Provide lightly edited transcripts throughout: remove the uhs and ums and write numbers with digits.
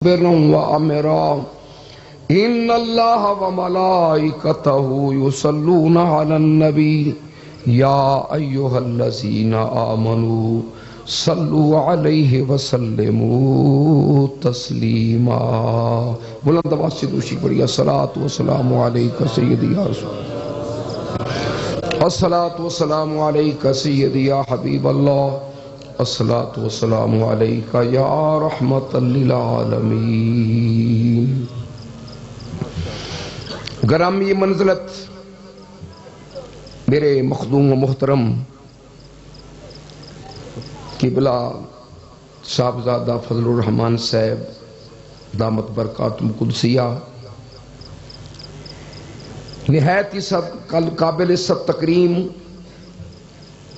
وَأَمِرًا إِنَّ اللَّهَ وَمَلَائِكَتَهُ يُصَلُّونَ عَلَى النَّبِيِّ يَا أَيُّهَا الَّذِينَ آمَنُوا صَلُّوا عَلَيْهِ وَسَلِّمُوا تَسْلِيمًا۔ بلند آواز سے دوشی پڑھی الصلاۃ والسلام علیکہ سیدی یا رسول اللہ، الصلاۃ والسلام علیکہ سیدی یا حبیب اللہ، الصلاۃ والسلام علیکہ یا رحمت للعالمین۔ گرامی منزلت میرے مخدوم و محترم قبلہ صاحبزادہ فضل الرحمان صاحب دامت برکاتہم قدسیہ، نہایت ہی قابل عزت تکریم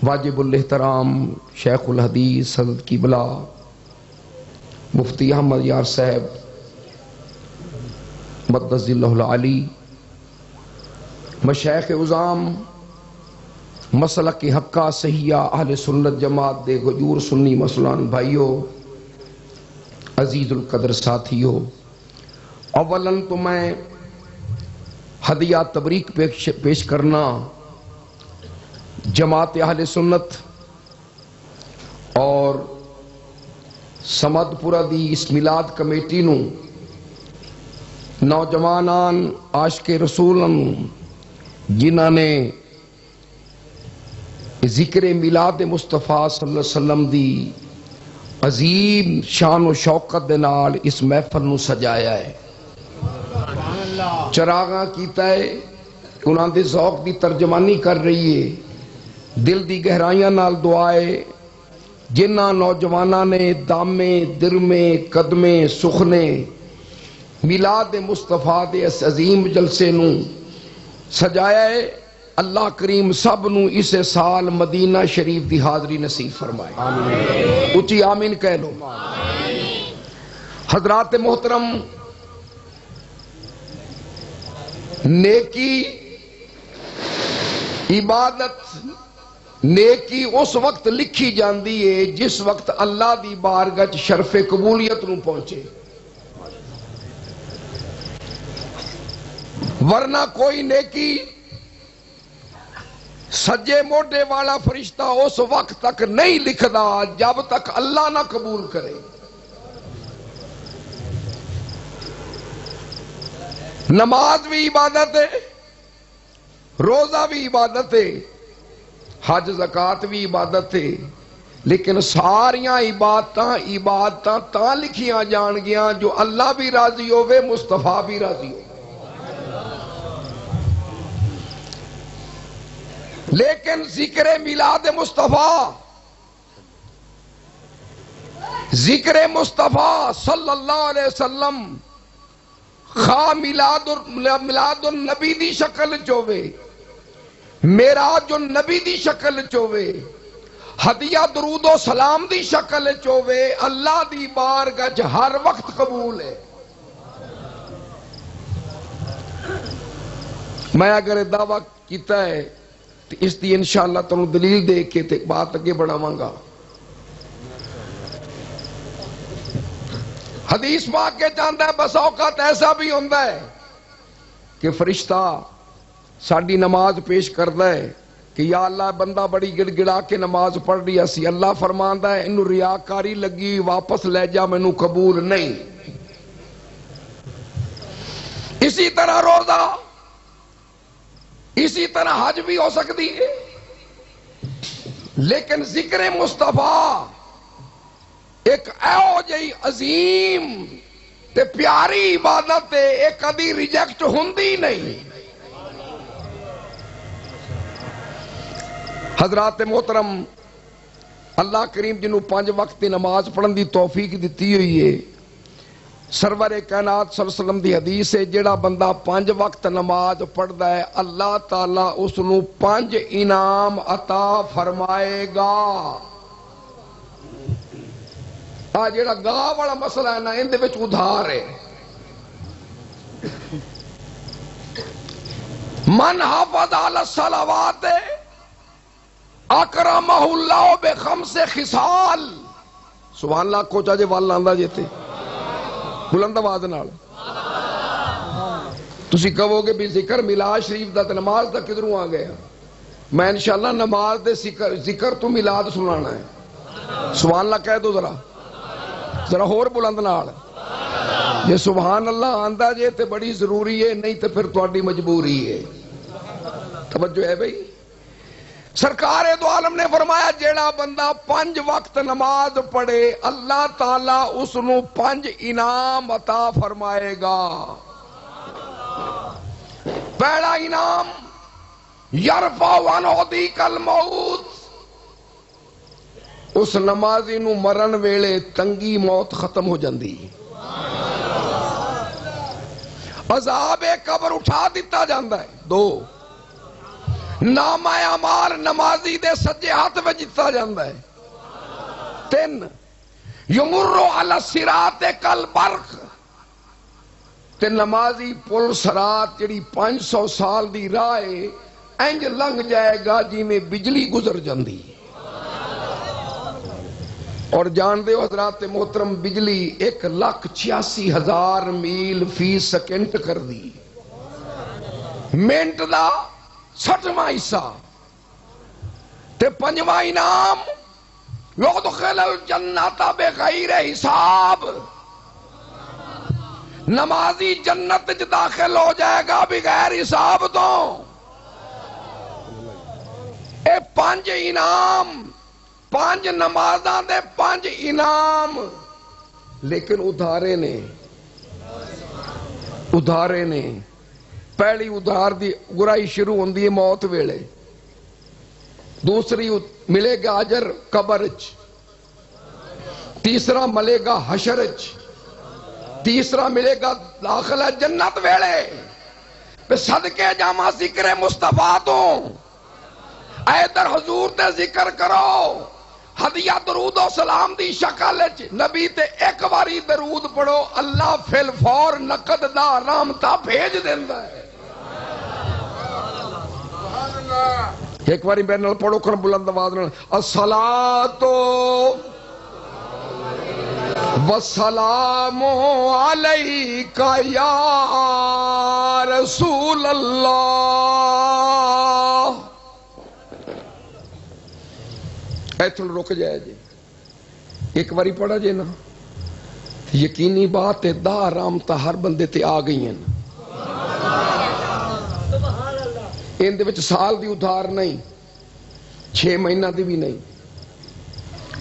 واجب الاحترام شیخ الحدیث حضرت قبلہ مفتی احمد یار صاحب مقدس اللہ العلی، مشایخ عظام مسلک حقہ صحیحہ اہل سنت جماعت دے غجور سنی مسلمان بھائیو، عزیز القدر ساتھیو، اولاً تو میں ہدیہ تبریک پیش کرنا جماعت اہل سنت اور سمد پورہ دی اس میلاد کمیٹی نو، نوجوانان عاشق رسولن جنہاں نے ذکر میلاد مصطفیٰ صلی اللہ علیہ وسلم دی عظیم شان و شوکت دے نال اس محفل نو سجایا ہے، چراغاں کیتا ہے، انہاں دے ذوق دی ترجمانی کر رہی ہے، دل دی گہرائیاں نال دعائے جنہ نوجوانہ نے دامے درمے قدمے سخنے میلاد مصطفیٰ دے اس عظیم جلسے نو سجایا ہے، اللہ کریم سب نو اس سال مدینہ شریف دی حاضری نصیب فرمائے، اچھی آمین کہہ لو۔ حضرات محترم، نیکی عبادت نیکی اس وقت لکھی جاندی ہے جس وقت اللہ دی بارگاہ شرف قبولیت نو پہنچے، ورنہ کوئی نیکی سجے موڈے والا فرشتہ اس وقت تک نہیں لکھدا جب تک اللہ نہ قبول کرے۔ نماز بھی عبادت ہے، روزہ بھی عبادت ہے، حج زکات بھی عبادت ہے، لیکن ساریاں عبادتاں تاں لکھیاں جان گیاں جو اللہ بھی راضی ہوئے مصطفیٰ بھی راضی ہوئے۔ لیکن ذکر میلاد مصطفیٰ، ذکر مصطفیٰ صلی اللہ علیہ وسلم خواہ میلاد النبی دی شکل چوے، معراج النبی دی شکل چوے، ہدیہ درود و سلام دی شکل چوے، اللہ دی بارگاہ ہر وقت قبول ہے۔ میں اگر دعویٰ کیتا ہے تو اس دی انشاءاللہ تنوں دلیل دے کے بات اگے بڑھاواں گا۔ حدیث پاک کے جانتا ہے بس اوقات ایسا بھی ہوندہ ہے کہ فرشتہ ساڑی نماز پیش کرتا ہے کہ یا اللہ بندہ بڑی گڑ گڑا کے نماز پڑھ رہی سی، اللہ فرماندا ہے انہوں ریاکاری لگی واپس لے جا میں نو قبول نہیں۔ اسی طرح روزہ، اسی طرح حج بھی ہو سکتی ہے، لیکن ذکر مصطفیٰ ایک ایو جئی عظیم تے پیاری عبادت ہے، ایک کدی ریجیکٹ ہوندی نہیں۔ حضرات محترم، اللہ کریم جنہوں 5 وقت نماز پڑھن دی توفیق دیتی ہوئی ہے، سرور کائنات صلی اللہ علیہ وسلم دی حدیث ہے جیڑا بندہ 5 وقت نماز پڑھدا ہے اللہ تعالیٰ اس نو 5 انعام عطا فرمائے گا۔ جیڑا گاہ والا مسئلہ ہے نا اندے وچ ادھار ہے۔ من حافظ علی الصلوات اکرمہ اللہ بخمس خصال، سبحان اللہ کو چاہے والا آندہ جیتے بلند آواز نال تسی کہو گے بھی ذکر میلاد شریف دا تے نماز دا کدھروں آ گیا؟ میں انشاءاللہ نماز دے ذکر تو میلاد سنانا ہے. سبحان اللہ کہہ دو ذرا ہور بلند نال. یہ سبحان اللہ آندا جے تے بڑی ضروری ہے، نہیں تے پھر تہاڈی مجبوری ہے. توجہ ہے بھئی. سرکار دو عالم نے فرمایا جیڑا بندہ 5 وقت نماز پڑھے اللہ تعالی اس نو 5 انعام عطا فرمائے گا. پہلا انعام یرفع عنہ ضیق الموت، اس نمازی نو مرن ویلے تنگی موت ختم ہو جاندی. عذاب قبر اٹھا دیتا جاندا ہے. 2 نامہ اعمال نمازی دے سجے ہاتھ میں جتا جاندا ہے. 3 یمر علی الصراط کالبرق، تے نمازی پل صراط جڑی 500 سال دی راہ انج لنگ جائے گا جی میں بجلی گزر جاندی. اور جان دے حضرات محترم بجلی 1,86,000 میل فی سیکنڈ کر دی. منٹ دا 60واں حصہ. تے 5واں انعام یدخل الجنت بغیر حساب، نمازی جنت وچ داخل ہو جائے گا بغیر حساب تو. اے 5 انعام، 5 نمازاں دے 5 انعام، لیکن ادھارے نے. پہلی ادھار دی گرائی شروع ہوندی ہے موت ویلے. دوسری ملے گا اجر قبر وچ. تیسرا ملے گا حشر وچ. تیسرا ملے گا داخلہ جنت ویلے. پہ صدقے جامع ذکر مصطفیٰ تو اے در حضور تے ذکر کرو. ہدیہ درود و سلام دی شکل وچ نبی تے ایک واری درود پڑھو، اللہ فی الفور نقد دا رحمتہ بھیج دیندا ہے. ایک واری میرے نال پڑھو کر بلند آواز نال. الصلاۃ والسلام علیک یا رسول اللہ. ایتھن رک جائے جی. ایک واری پڑھا جے نا، یقینی بات ہے دا رحمتاں ہر بندے تے آ گئی ہیں. ان دے وچ سال دی ادھار نہیں، 6 مہینہ دی بھی نہیں،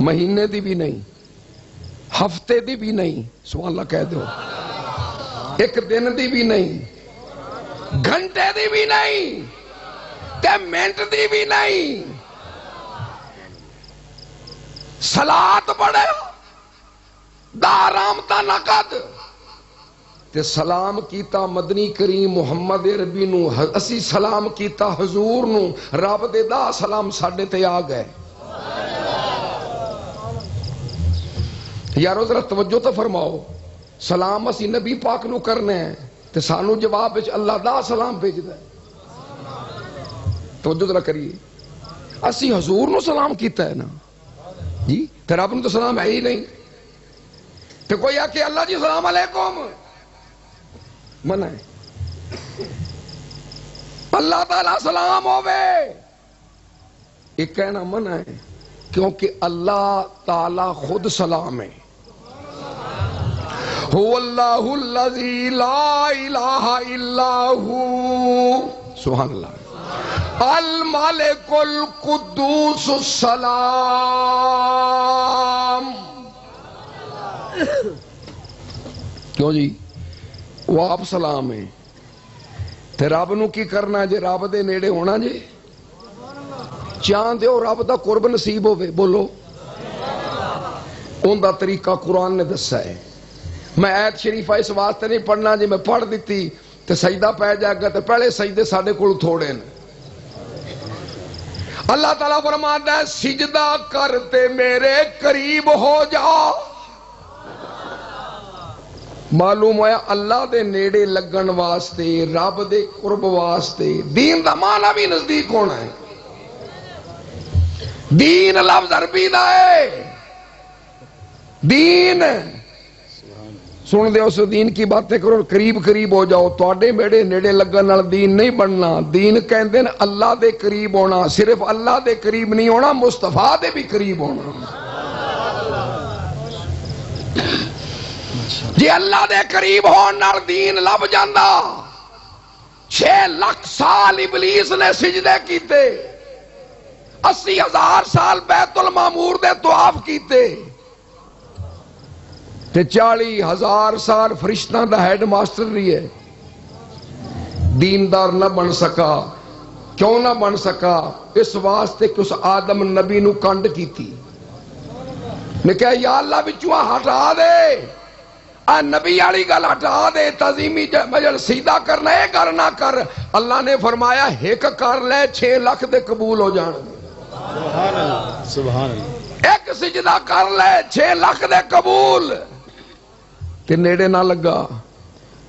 مہینے دی بھی نہیں، ہفتے دی بھی نہیں. سبحان اللہ کہہ دو. ایک دن دی بھی نہیں، گھنٹے دی بھی نہیں، تے منٹ دی بھی نہیں. صلاۃ پڑھے دا رحمتہ نقد. تے سلام کیتا مدنی کریم محمد عربی نو، اسی سلام کیتا حضور نو، رب دے دا سلام ساڈے تے آ گئے. یارو ذرا توجہ تو فرماؤ. سلام اسی نبی پاک نو کرنے ہیں تے سانو جواب وچ اللہ دا سلام بھیجدا ہے. توجہ ذرا کریے. اسی حضور نو سلام کیتا ہے نا جی، تے رب نو تو سلام ہے ہی نہیں. تے کوئی آ کہ اللہ جی سلام علیکم، منع ہے. اللہ تعالیٰ سلام ہوئے یہ کہنا منع ہے، کیونکہ اللہ تعالیٰ خود سلام ہے. هو اللہ الذی لا الہ الا ہو. سبحان اللہ. الملک القدوس السلام. کیوں جی؟ وہ آپ سلام ہے. تے رب نو کی کرنا جے رب دے نیڑے ہونا جے. چاہتے ہو رب دا قرب نصیب ہوئے، بولو. ان دا طریقہ قرآن نے دسا ہے. میں آیت شریفہ اس واسطے نہیں پڑھنا جی میں پڑھ دیتی تے سجدہ پہ جائے گا تے پہلے سجدے ساڈے کول تھوڑے نے. اللہ تعالیٰ فرماتا ہے سجدہ کرتے میرے قریب ہو جا. معلوم ہوا اللہ دے نیڑے لگن واسطے، رب دے قرب واسطے دین دا معنی بھی نزدیک ہونا ہے. دین لفظ عربی دا ہے. دین سن دے اس دین کی باتیں کرو، قریب قریب ہو جاؤ، تواڈے میڑے نیڑے لگن نال دین نہیں بننا۔ دین کہندے نے اللہ دے قریب ہونا، صرف اللہ دے قریب نہیں ہونا، مصطفیٰ دے بھی قریب ہونا۔ جی اللہ دے قریب ہون نال دین لب جاندا۔ 6 لاکھ سال ابلیس نے سجدے کیتے، 80,000 سال بیت المعمور دے طواف کیتے، تے 40,000 سال فرشتاں دا ہیڈ ماسٹر رہی ہے، دیندار نہ بن سکا۔ کیوں نہ بن سکا؟ اس واسطے کہ اس آدم نبی نو کنڈ کیتی۔ میں کہا یا اللہ بچوں ہٹا دے، نبی والی گل ہٹا دے، تعظیمی مجل سیدھا کرنا ہے کر نہ کر۔ اللہ نے فرمایا ایک کر لے 6 لاکھ دے قبول ہو جان۔ سبحان اللہ، سبحان اللہ۔ ایک سجدہ کر لے 6 لاکھ دے قبول۔ تے نیڑے نہ لگا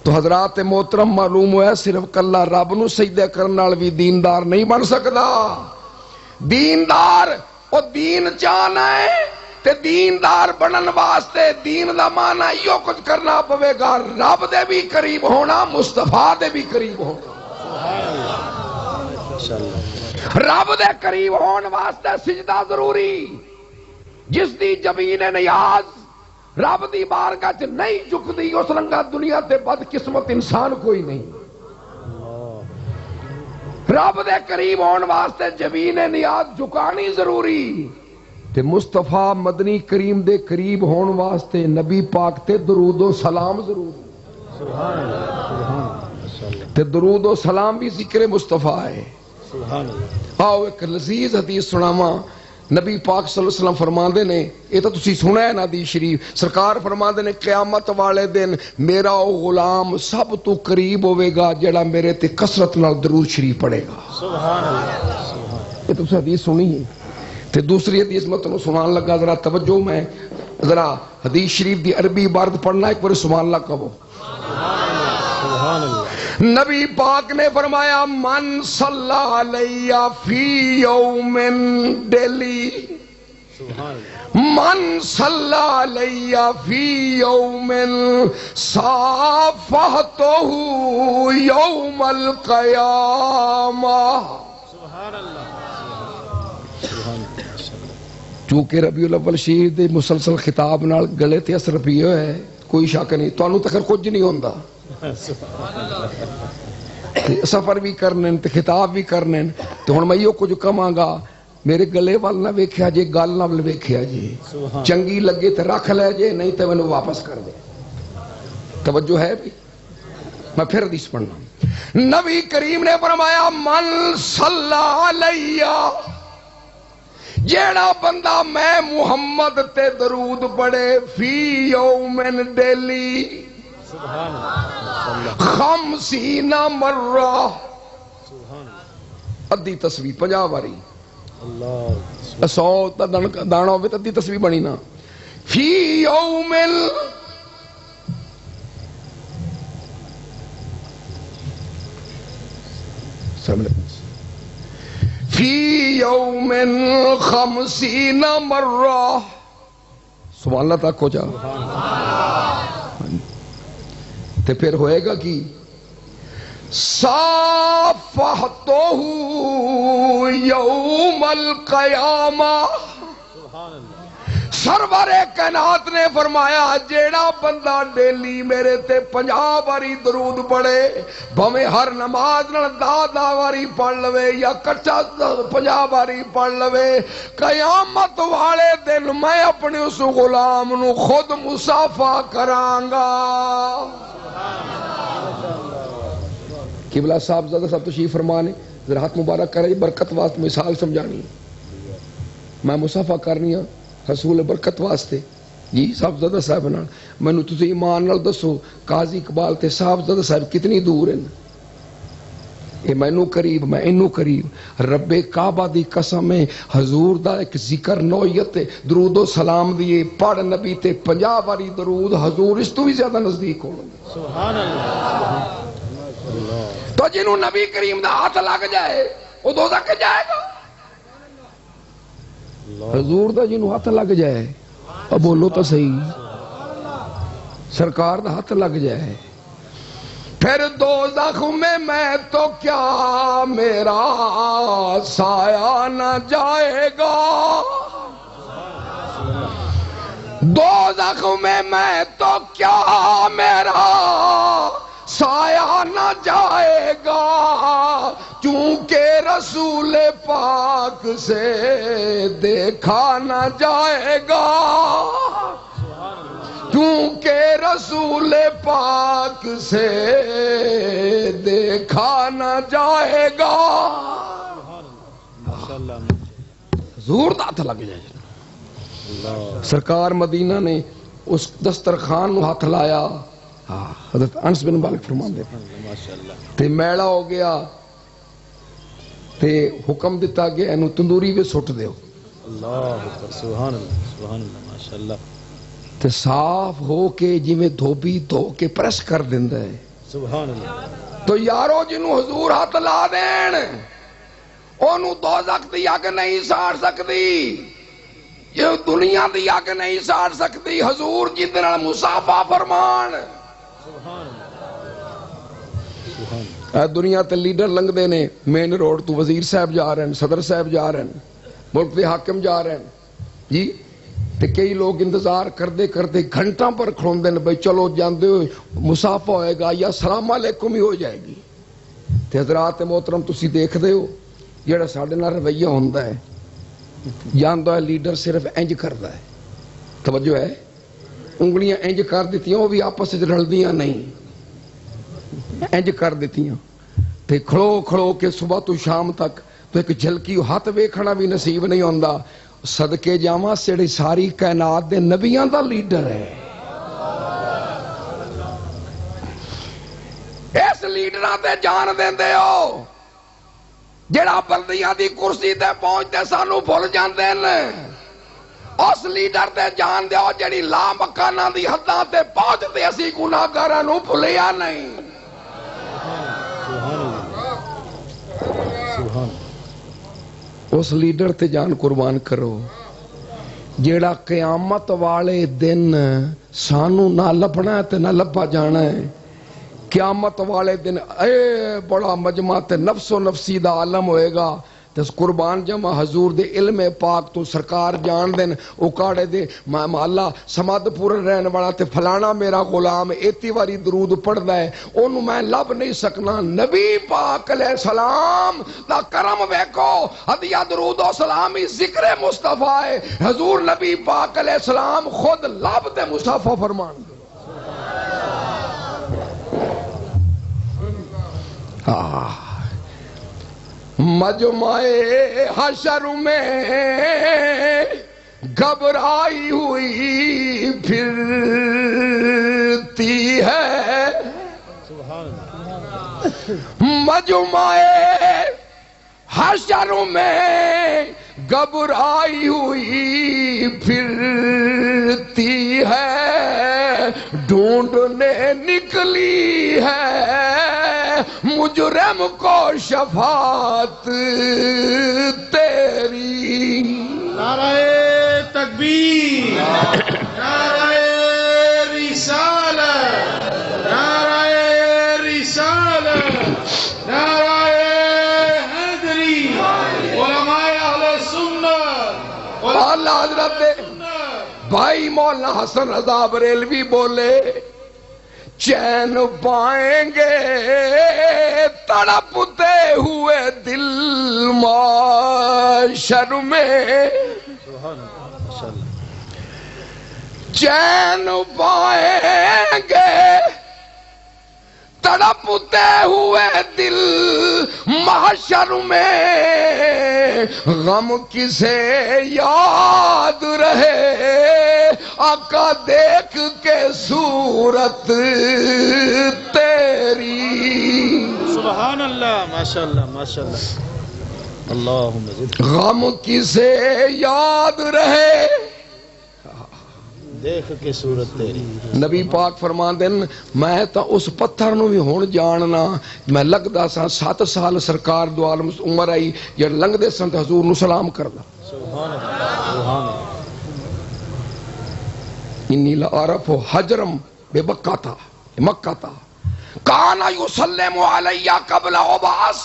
تو حضرات محترم معلوم ہوا صرف کلا رب نو سجدہ کرن نال بھی دیندار نہیں بن سکدا۔ دیندار او دین جانا ہے تے دیندار بنن واسطے دین دا معنی ایو کچھ کرنا پوے گا، رب دے بھی قریب ہونا، مصطفیٰ دے بھی قریب ہونا۔ رب دے قریب ہون واسطے سجدہ ضروری۔ جس دی جبین نیاز رب دی بارگاہ چ نہیں جھکدی، اس رنگا دنیا تے بدقسمت انسان کوئی نہیں۔ رب دے قریب ہون واسطے جبین نیاز جھکانی ضروری۔ تے مصطفیٰ مدنی کریم دے قریب ہون واسطے نبی پاک تے درود و سلام ضروری۔ سبحان اللہ، سبحان اللہ۔ تے درود و سلام بھی ذکر مصطفیٰ ہے۔ سبحان اللہ۔ آؤ ایک لذیذ حدیث سناواں۔ نبی پاک صلی اللہ علیہ وسلم فرماندے نے، یہ تو تسی سنا ہے نا حدیث شریف، سرکار فرماندے نے قیامت والے دن میرا او غلام سب تو قریب ہوے گا جڑا میرے تے کثرت نال درود شریف پڑھے گا۔ سبحان اللہ، سبحان۔ یہ تو حدیث سنی ہے۔ تے دوسری حدیث میں تمہیں سنان لگا، ذرا توجہ، میں ذرا حدیث شریف دی عربی عبارت پڑھنا، ایک بار سبحان اللہ کہو۔ سبحان اللہ۔ نبی پاک نے فرمایا من صلی علیہ فی یوم ڈیلی، من صلی علیہ فی یوم صافحتہ یوم القیامہ۔ سبحان اللہ۔ چونکہ ربیع الاول شریف دے مسلسل خطاب نال گلے تے اثر پی ہویا ہے، کوئی شک نہیں، تانوں تک کچھ نہیں ہوندا۔ سفر بھی کرنے تے خطاب بھی کرنے تو ہن میں یہ کچھ کہاں گا، میرے گلے وال نہ ویکھیا جے، گل نال ویکھیا جے، چنگی لگے تے رکھ لے جے، نہیں تے مینوں واپس کر دے۔ توجہ ہے بھی؟ میں پھر حدیث پڑھنا۔ نبی کریم نے فرمایا من صلی علیہ، جیڑا بندہ میں محمد تے درود پڑھے فی یومن ڈیلی، خمسین مرہ، ادھی تسبیح 50 باری، 100 دانا ہوئے تو ادھی تسبیح بنی نا، فی یومن فی یومن 50 مرہ، سبحان اللہ تک ہو جا۔ تے پھر ہوئے گا کی صافحتہ یوم القیامہ۔ سرور کائنات نے فرمایا جیڑا بندہ ڈیلی میرے تے 50 باری درود پڑھے، بھویں ہر نماز نال 10 باری پڑھ لوے یا کچا 50 باری پڑھ لوے، قیامت والے دن میں اپنے اس غلام نو خود مصافحہ کران گا۔ قبلہ صاحب زیادہ صاحب تشریف فرمانے، ذرا ہاتھ مبارک کرے، برکت واسطے مثال سمجھانی، میں مصافحہ کرنی ہوں حصول برکت واسطے۔ جی صاحب زیادہ صاحب نال مینوں تسی ایمان نال دسو قاضی اقبال تے صاحب زیادہ صاحب کتنی دور ہیں؟ اے مینوں قریب، میں اینوں قریب۔ رب کعبہ دی قسم ہے، حضور دا ایک ذکر نوعیت درود و سلام دیے، پڑھ نبی تے 50 باری درود، حضور اس تو بھی زیادہ نزدیک ہون گے۔ سبحان اللہ۔ تو جنہوں نبی کریم دا ہاتھ لگ جائے وہ دوزخ جائے گا۔ حضور دا جنہوں ہاتھ لگ جائے، اب بولو تو صحیح، سرکار دا ہاتھ لگ جائے پھر دوزخ میں تو کیا میرا سایہ نہ جائے گا دوزخ میں تو کیا میرا سایہ نہ جائے گا چونکہ رسول پاک سے دیکھا نہ جائے گا کیونکہ رسول پاک سے دیکھا نہ جائے گا حضور دا ہاتھ لگ جائے سرکار مدینہ نے اس دسترخوان نو ہاتھ لایا حضرت انس بن مالک فرماندے تے میڑا ہو گیا تے حکم دیتا گیا اینو تندوری وچ سٹ دیو اللہ اکبر سبحان اللہ ماشاءاللہ تے صاف ہو کے جی میں دھوبی دھو کے پریس کر دیندا ہے سبحان اللہ تو یارو جنوں حضور ہاتھ لا دین اونوں دوزخ دی اگ نہیں ساڑ سکدی یہ دنیا دی اگ نہیں ساڑ سکتی حضور جدے نال مصافحہ فرمان دنیا تے لیڈر لنگ دے نے مین روڈ تو وزیر صاحب جا رہے ہیں صدر صاحب جا رہے ہیں ملک دے حاکم جا رہے ہیں جی تے کئی لوگ انتظار کردے کردے گھنٹاں پر کھڑوندے نے بھئی چلو جاندے ہوئے مصافحہ ہوئے گا یا سلام علیکم ہی ہو جائے گی تے حضرات محترم تسی دیکھ دے ہو جڑا ساڈے نال رویہ ہوندا ہے جاندا ہے لیڈر صرف انج کردا ہے توجہ ہے انگلیاں انج کر دیتیاں وہ بھی آپس وچ رلدیاں نہیں انج کر دیتیاں تے کھڑو کھڑو کے صبح تو شام تک تو ایک جھلکی ہاتھ ویکھنا بھی نصیب نہیں ہوندا صدقے جاواں سڑی ساری کائنات دے نبیاں دا لیڈر ہے اس لیڈراں تے جان دیندے ہو جڑا بلدیاں دی کرسی تے پہنچتے سانو بھول جاندے نے اس لیڈر تے جان دیو جڑی لا مکاناں دی حداں تے پہنچتے اسی گناہگاراں نو بھولیا نہیں اس لیڈر تے جان قربان کرو جیڑا قیامت والے دن سانو نہ لبنا ہے تے نہ لبا جانا ہے قیامت والے دن اے بڑا مجمع تے نفس و نفسی دا عالم ہوئے گا تے قربان جمع حضور دے علم پاک تو سرکار جان دین اکاڑے دے محلہ سماد پورا رہن والا تے فلانا میرا غلام ایتی واری درود پڑھدا ہے انہوں میں لب نہیں سکنا نبی پاک علیہ السلام دا کرم ویکھو ہدیہ درود و سلامی ذکر مصطفیٰ ہے حضور نبی پاک علیہ السلام خود لب دے مصطفیٰ فرمان دے مجمع حشر میں گھبرائی ہوئی پھرتی ہے مجمع حشر میں گھبرائی ہوئی پھرتی ہے ڈھونڈنے نکلی ہے مجرم کو شفاعت تیری نعرہ تکبیر نعرہ رسالت نعرہ رسالت نعرہ حیدری علماء اہل سنت اللہ حضرت بھائی مولانا حسن رضا بریلوی بولے چین پائیں گے تڑپتے ہوئے دل معاشر میں چین پائیں گے تڑپتے ہوئے دل محشر میں غم کسے یاد رہے آقا دیکھ کے صورت تیری سبحان اللہ ماشاءاللہ ماشاءاللہ اللہم زد غم کسے یاد رہے دیکھ کے صورت تیری نبی پاک فرمان دین میں تا اس پتھر نو بھی ہون جاننا میں لگدا سا 7 سال سرکار دو عالم عمر آئی یا لنگ دے سن حضور نو سلام کردا سبحان اللہ سبحان اللہ انی لعرف حجرم بے مکہ تھا، مکہ تھا. کانا یسلم علیہ قبل ابعث.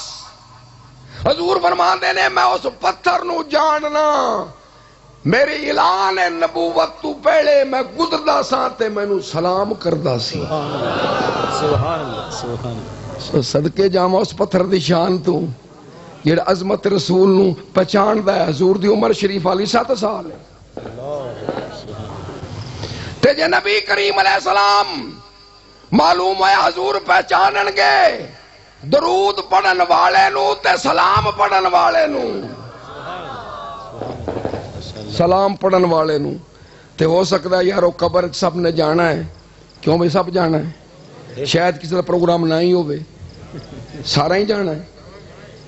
حضور فرماندے نے میں اس پتھر نو جاننا، میری اعلان نبوت تو پہلے میں گزردا سا تے مینوں سلام کردا سی. سبحان اللہ سبحان اللہ. صدقے جاواں اس پتھر دی شان تو جڑا عظمت رسول نو پہچاندا ہے. حضور دی عمر شریف والی 7 سال ہے. تے جے نبی کریم علیہ السلام معلوم ہے حضور پہچانن گے درود پڑھن والے نو تے سلام پڑھن والے نو، سلام پڑھن والے نو. تے ہو سکتا ہے یار وہ قبر سب نے جانا ہے. کیوں بھئی سب جانا ہے؟ شاید کسی کا پروگرام نہ ہی ہوئے، سارا ہی جانا ہے.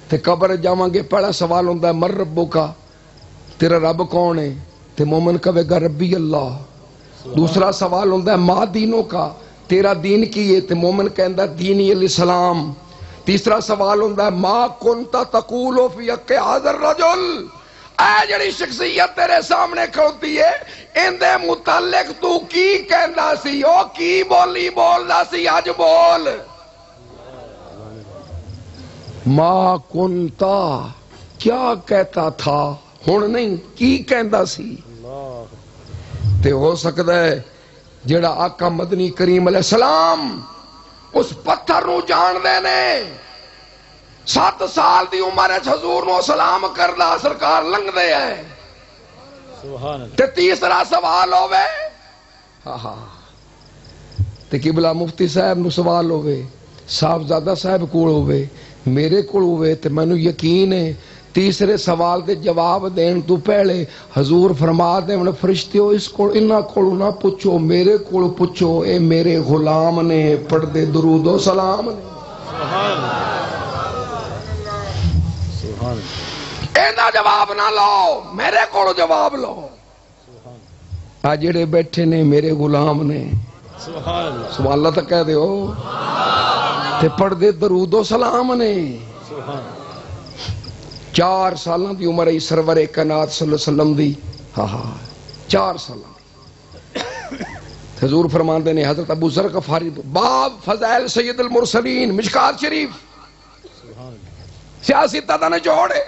تے قبر جاواں گے پہلا سوال ہوتا ہے مر ربو کا، تیرا رب کون ہے؟ تے مومن کہے گا ربی اللہ. دوسرا سوال ہوتا ہے ما دینوں کا، تیرا دین کی ہے؟ تے مومن کہندا دینی الاسلام. تیسرا سوال ہوتا ہے ما کنت تقول فی حق ھذا الرجل، اے جڑی شخصیت تیرے سامنے کھڑوتی ہے ان دے متعلق تو کی کہندا سی؟ او کی بولی بولدا سی؟ اج بول. ما کنتا کیا کہتا تھا، ہن نہیں کی کہندا سی. تے ہو سکتا ہے جڑا آقا مدنی کریم علیہ السلام اس پتھر نو جان دے نے، 7 سال دی عمر وچ حضور نو سلام کردا سرکار لنگ دے ہے. سبحان اللہ. تے تیسرا سوال ہوے تے قبلہ مفتی صاحب نو سوال ہوے، صاحبزادہ صاحب کول ہوے، میرے کول ہوے، تے مینوں یقین ہے تیسرے سوال دے جواب دین تو پہلے حضور فرما دے فرشتیو اس کو انہاں کولوں نہ پوچھو، میرے کول پوچھو، اے میرے غلام نے پڑھ دے درود و سلام نے. سبحان اللہ سبحان اللہ. ایندا جواب نہ لو، میرے کولوں جواب لو. آ جڑے بیٹھے نے میرے غلام نے، سبحان اللہ سبحان اللہ تک کہہ دیو، تے پڑھ دے درود و سلام نے. سبحان اللہ. 4 سالاں دی عمر ہے سرور کائنات صلی اللہ علیہ وسلم دی. 4 سالاں. حضور فرماندے نے حضرت ابو ذر غفاری باب فضائل سید المرسلین مشکات شریف، سیاسی تدن جوڑے.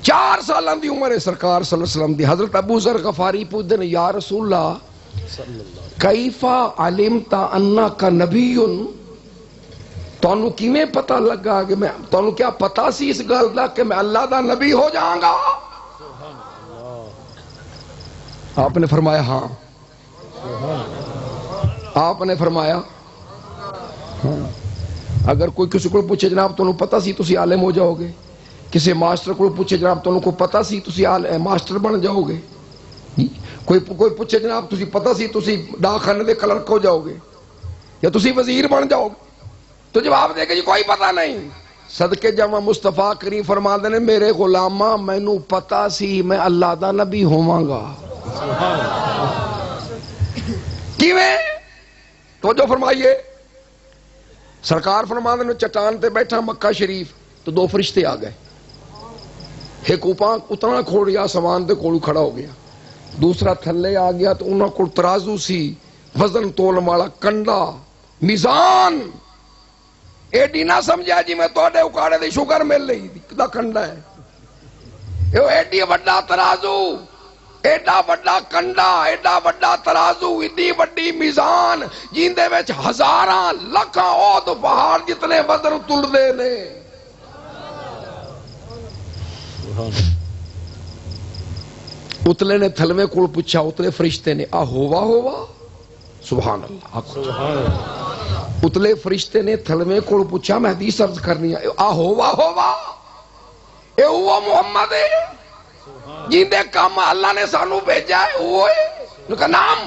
4 سالاں دی عمر ہے سرکار صلی اللہ علیہ وسلم دی. حضرت ابو ذر غفاری پوچھتے ہیں یا رسول اللہ کیفا علمت انک نبی، تانوں کیویں پتہ لگا کہ میں، تانوں کیا پتا سی اس گل دا کہ میں اللہ دا نبی ہو جاؤں گا؟ آپ نے فرمایا ہاں. آپ نے فرمایا ہاں. اگر کوئی کسی کو پوچھے جناب تانوں پتا سی تسی عالم ہو جاؤ گے، کسی ماسٹر کو پوچھے جناب تانوں کو پتا سی تسی ماسٹر بن جاؤ گے، کوئی پوچھے جناب تسی پتا سی تسی ڈاکخانے دے کلرک ہو جاؤ گے یا تسی وزیر بن جاؤ گے، تو جواب دے کہ جی کوئی پتہ نہیں. صدقے جاواں مصطفیٰ کریم فرماندے نے میرے غلاماں مینوں پتا سی میں اللہ دا نبی ہوواں گا. کیویں؟ توجہ فرمائیے. سرکار فرماندے نے چٹان تے بیٹھا مکہ شریف تو 2 فرشتے آ گئے. ایک اوپر اتنا کھوڑیا آسمان دے کولوں کھڑا ہو گیا، دوسرا تھلے آ گیا تو انہاں کول ترازو سی، وزن تولن والا کنڈا، میزان. ایڈی نہ سمجھا جی میں توڑے اکاڑے دی شوگر مل رہی دا کنڈا ہے. یہ ایڈی وڈا ترازو، ایڈا وڈا کنڈا، ایڈا وڈا ترازو، ایڈی وڈی میزان جیندے وچ ہزاراں لاکھاں اود پہاڑ جتنے وزن تل دے نے. اتلے نے تھلوے کول پوچھا، اتلے فرشتے نے آ ہوا ہوا. سبحان اللہ. اتلے فرشتے نے تھلوے کول پوچھا، میں حدیث عرض کرنی ہے، آ ہوا ہوا اے ہوا محمد ہے جیندے کام اللہ نے سانو بھیجا ہے وہ ہے. ان کا نام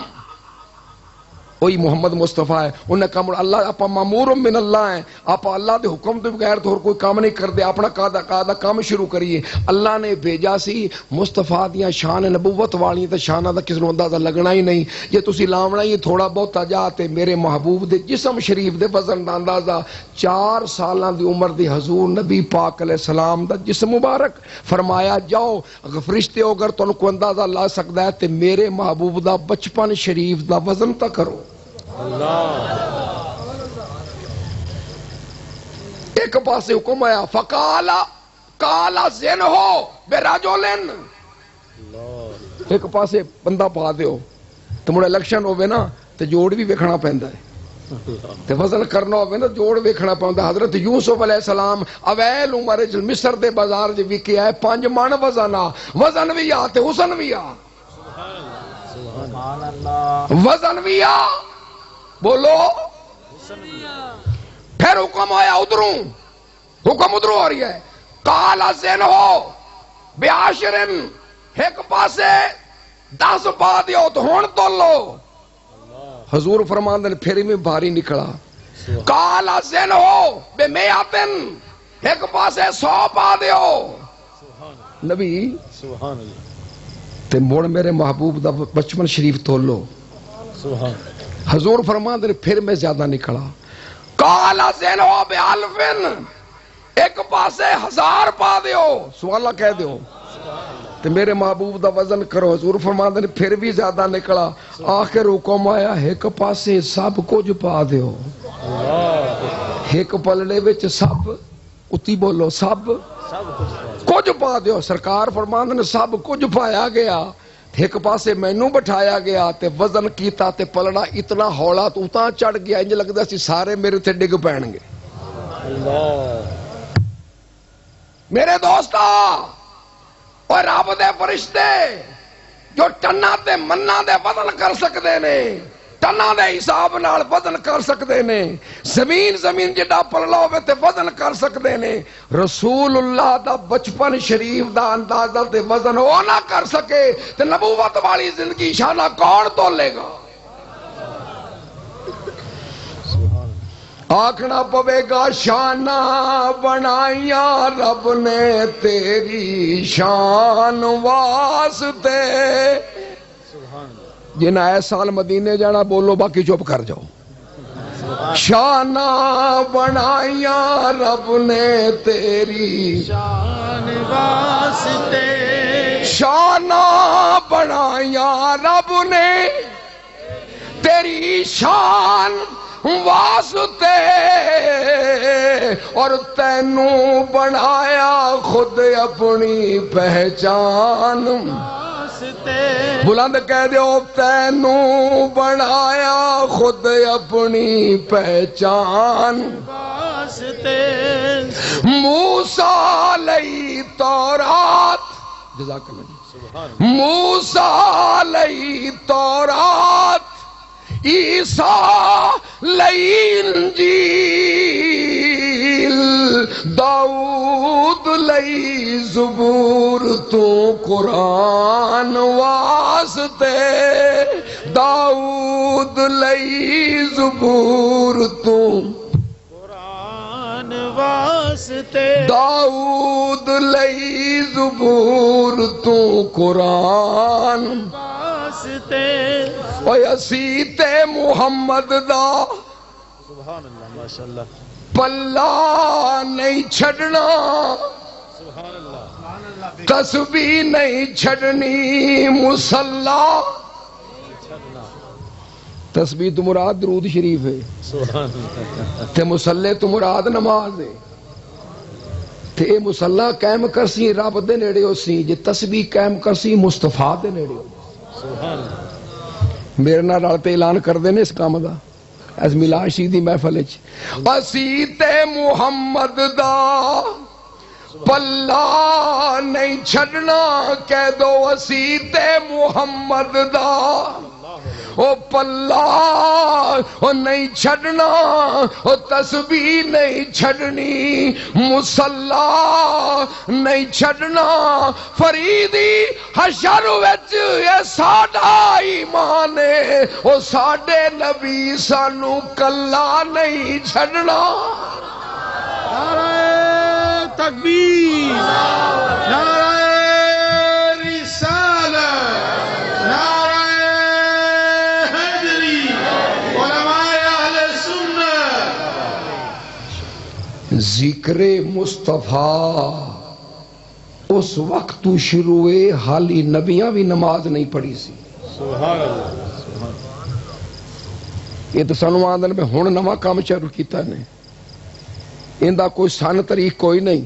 وہی محمد مصطفیٰ ہے. انہیں کہا مڑ اللہ آپ مامور من اللہ ہیں, آپ اللہ دے حکم تو بغیر تو اور کوئی کام نہیں کر دے, اپنا قاعدہ کام شروع کریے. اللہ نے بھیجا سی مصطفیٰ دیاں شان نبوت والی تے شانہ دا کس نو اندازہ لگنا ہی نہیں. یہ تسی لاونا ہی تھوڑا بہت جاتے میرے محبوب دے جسم شریف دے وزن دا اندازہ 4 سالاں دی عمر دی حضور نبی پاک علیہ السلام دا جسم مبارک. فرمایا جاؤ فرشتے ہو اگر تانوں کو اندازہ لا سکدا ہے تے میرے محبوب دا بچپن شریف دا وزن تا کرو. ایک پاسے حکم آیا فقالا کالا زین ہو بے راجولن, ایک پاسے بندہ پا دیو تو مڑے الیکشن ہوئے نا تو جوڑ بھی ویکھنا پہندا ہے, تے وزن کرنا ہوئے نا جوڑ ویکھنا پہندا. حضرت یوسف علیہ السلام اویل عمر مصر دے بازار جے وکیا ہے 5 من وزن بھی آ تے حسن بھی آ, وزن بھی آ بولو. پھر حکم آیا ادھروں, حکم ادھروں آ رہی ہے کالا زین ہو بیاشرن, ایک پاسے 10 پا دیو تو ہون تو لو. حضور فرماندے پھر میں بھاری نکلا. کالا زین ہو بے میاتن, ایک پاسے 100 پا دیو. نبی سبحان اللہ تے موڑ میرے محبوب دا بچپن شریف تو لو. سبحان حضور فرماندے پھر میں زیادہ نکلا. کالا زین ہو بے الفن, ایک پاسے 1000 پا دیو. سبحان اللہ کہہ دیو تے میرے محبوب دا وزن کرو. حضور فرماندے نے پھر بھی زیادہ نکلا. آخر حکم آیا ایک پاسے سب کچھ پا دیو. ایک پلڑے وچ سب, اتی بولو سب کچھ پا دیو. سرکار فرماندے نے سب کچھ پایا گیا. ایک پاسے مینوں بٹھایا گیا تے وزن کیتا تے پلڑا اتنا ہولا تو اتنا چڑھ گیا انج لگدا سی سارے میرے تے ڈگ پین گے. میرے دوستا اور رب دے فرشتے جو ٹنا تے منا دے وزن کر سکدے نے, ٹنا دے حساب نال وزن کر سکدے نے, زمین جڑا پلڑا ہوے تے وزن کر سکدے نے. رسول اللہ دا بچپن شریف دا اندازہ تے وزن وہ نہ کر سکے تے نبوت والی زندگی شانہ کون تولے گا؟ آکھنا پوے گا شانہ بنائیاں رب نے تیری شان واسطے. جنہیں اے سال مدینے جانا بولو باقی چپ کر جاؤ. شانہ بنائیاں رب نے تیری شان واسطے, شانہ بنائیاں رب نے تیری شان واسطے, اور تینوں بنایا خود اپنی پہچان واسطے. بلند کہہ دیو تینوں بنایا خود اپنی پہچان واسطے. موسیٰ علیہ تورات, جزاک اللہ, موسیٰ علیہ تورات, عیسیٰ علیہ انجیل, داؤد علیہ زبور, تو قرآن واسطے. داؤد علیہ زبور, تو قرآن واسطے. داؤد علیہ زبور, تو قرآن واسطے. اوے اسی تے محمد دا سبحان اللہ ماشاءاللہ پلہ نہیں چھڑنا, سبحان اللہ تسبیح نہیں چھڑنی, مصلی تسبیح تو مراد درود شریف ہے, سبحان اللہ تے مصلی تو مراد نماز ہے. تے اے مصلی قائم کرسی رب دے نیڑے ہو سی, جے تسبیح قائم کرسی مصطفیٰ دے نیڑے ہو. سبحان اللہ. میرے نال رلتے اعلان کر دینے اس کام دا اس میلاد شریف دی محفل وچ. اسی تے محمد دا پلہ نہیں چھڑنا, کہہ دو اسی تے محمد دا او پلہ او نہیں چھڑنا، او تسبیح نہیں چھڑنی، مصلا نہیں چھڑنا، فریدی حشر وچ اے ساڈا ایمان ہے، او ساڈے نبی سانو کلا نہیں چھڑنا۔ نعرہ تکبیر، نعرہ رسالت، نعرہ حیدری، علماء اہل سنت۔ ذکر مصطفیٰ اس وقت تو شروع ہوئے، حالی نبیاں بھی نماز نہیں پڑھی سی۔ سبحان اللہ، سبحان یہ تو سانو آندن میں ہن نواں کام شروع کیتا نے، اندہ کوئی سن طریق کوئی نہیں۔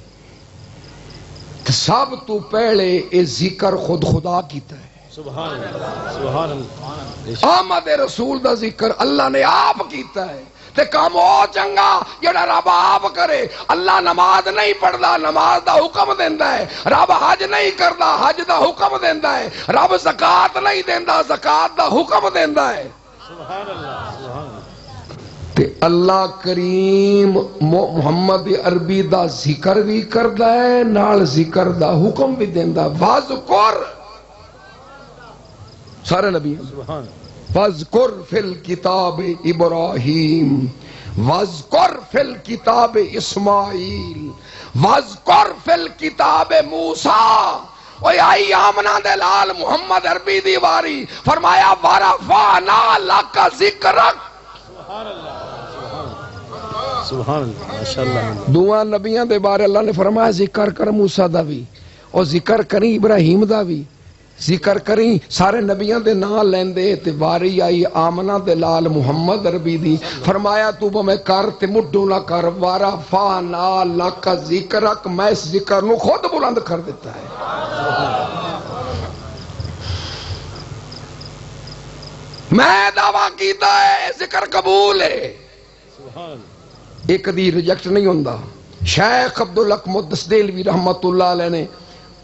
سب تو پہلے یہ ذکر خود خدا کیتا ہے۔ سبحان اللہ، سبحان اللہ۔ آمد رسول دا ذکر اللہ نے آپ کیتا ہے، تے کام او چنگا جڑا رب آپ کرے۔ اللہ نماز نہیں پڑھدا، نماز دا حکم دیندا ہے۔ رب حج نہیں کردا، حج دا حکم دیندا ہے۔ رب زکات نہیں دیندا، زکات دا حکم دیندا ہے۔ سبحان اللہ، سبحان اللہ۔ تے اللہ کریم محمد عربی دا ذکر بھی کردا ہے، نال ذکر دا حکم بھی دیندا۔ واذکر، سارے نبی سبحان واذکر فی الکتاب ابراہیم، واذکر فی الکتاب اسماعیل، واذکر فی الکتاب موسیٰ۔ اوہ آئی آمنہ دے لال محمد عربی دی واری، فرمایا وَرَفَعْنَا لَكَ ذِکْرَکَ۔ سبحان اللہ، سبحان اللہ، ماشاءاللہ۔ دعا نبیاں دے بارے اللہ نے فرمایا ذکر کر موسیٰ دا بھی، اور ذکر کریں ابراہیم دا بھی، ذکر کریں سارے نبیاں دے نام لیندے۔ تے واری آئی آمنہ دے لال محمد عربی دی، فرمایا تو بمیں کر تے مڈو نہ کر، وَرَفَعْنَا لَكَ ذِکْرَکَ، میں اس ذکر نو خود بلند کر دیتا ہے۔ میں دعویٰ کیتا ہے ذکر قبول ہے، سبحان ایک دی ریجیکٹ نہیں ہوندہ۔ شیخ عبدالحق محدث دہلوی رحمت اللہ علیہ نے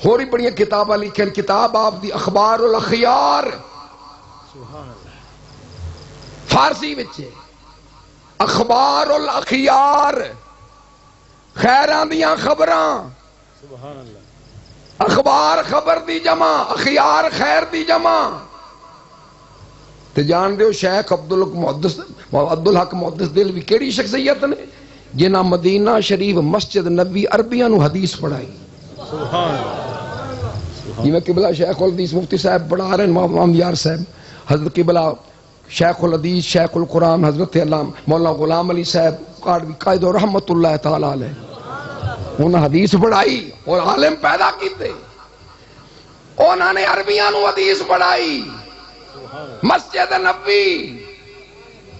ہوری بڑی کتاباں لکھیں، کتاب آپ دی اخبار الاخیار، سبحان اللہ، فارسی وچے اخبار الاخیار، خیران دیاں خبراں، سبحان اللہ۔ اخبار خبر دی جمع، اخیار خیر دی جمع۔ تے جان دیو شیخ عبدالحق محدث دہلوی کیڑی شخصیت نے جنہاں مدینہ شریف مسجد نبی عربیاں نو حدیث پڑھائی۔ سبحان اللہ، جی میں قبلہ شیخ الحدیث مفتی صاحب پڑھا رہے ہیں، امام یار صاحب، حضرت قبلہ شیخ الحدیث شیخ القرآن حضرت علامہ مولانا غلام علی صاحب کاڑوی قائد و رحمت اللہ تعالی علیہ، انہاں حدیث پڑھائی اور عالم پیدا کیتے، انہاں نے عربیاں نو حدیث پڑھائی مسجد نبی۔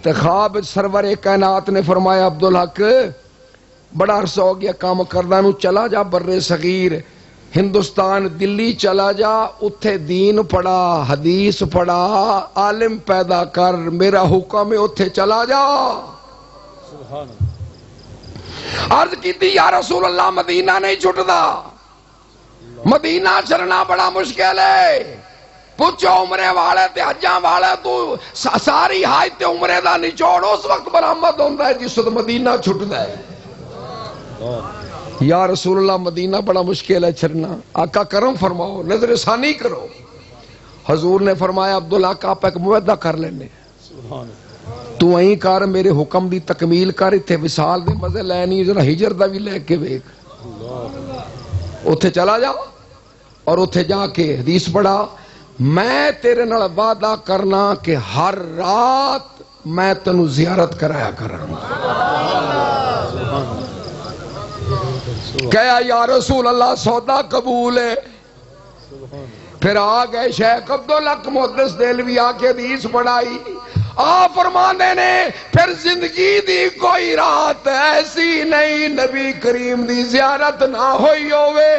تے خواب سرور کائنات نے فرمایا عبدالحق بڑا عرصہ ہو گیا کام کردہ نو، چلا جا بر صغیر ہندوستان دلی چلا جا، اتھے دین پڑھا، حدیث پڑھا، عالم پیدا کر، میرا حکم ہے اتھے چلا جا۔ سبحان اللہ۔ عرض کی تھی یا رسول اللہ مدینہ نہیں چھٹدا، مدینہ چلنا بڑا مشکل ہے، پوچھو عمرے والے تے حجاں والے تو ساری حج تے عمرے دا نچوڑ اس وقت برآمد ہوندا ہے جس وقت مدینہ چھٹدا ہے۔ یا رسول اللہ مدینہ بڑا مشکل ہے چھرنا، آقا کرم فرماؤ، نظر ثانی کرو۔ حضور نے فرمایا عبدالحق آپ ایک معاہدہ کر لینے، سبحان اللہ، تو وہیں کر میرے حکم دی تکمیل کر، اتھے وصال دے مزے لینی، ذرا ہجر دا بھی لے کے ویک، اتھے چلا جا اور اتھے جا کے حدیث پڑھا۔ میں تیرے نال وعدہ کرنا کہ ہر رات میں تنو زیارت کرایا کروں۔ کہا یا رسول اللہ سودا قبول ہے۔ پھر آ گئے شیخ عبدالحق محدث دہلوی آ کے حدیث پڑھائی، آپ فرمانے نے پھر زندگی دی کوئی رات ایسی نہیں نبی کریم دی زیارت نہ ہوئی ہوئے۔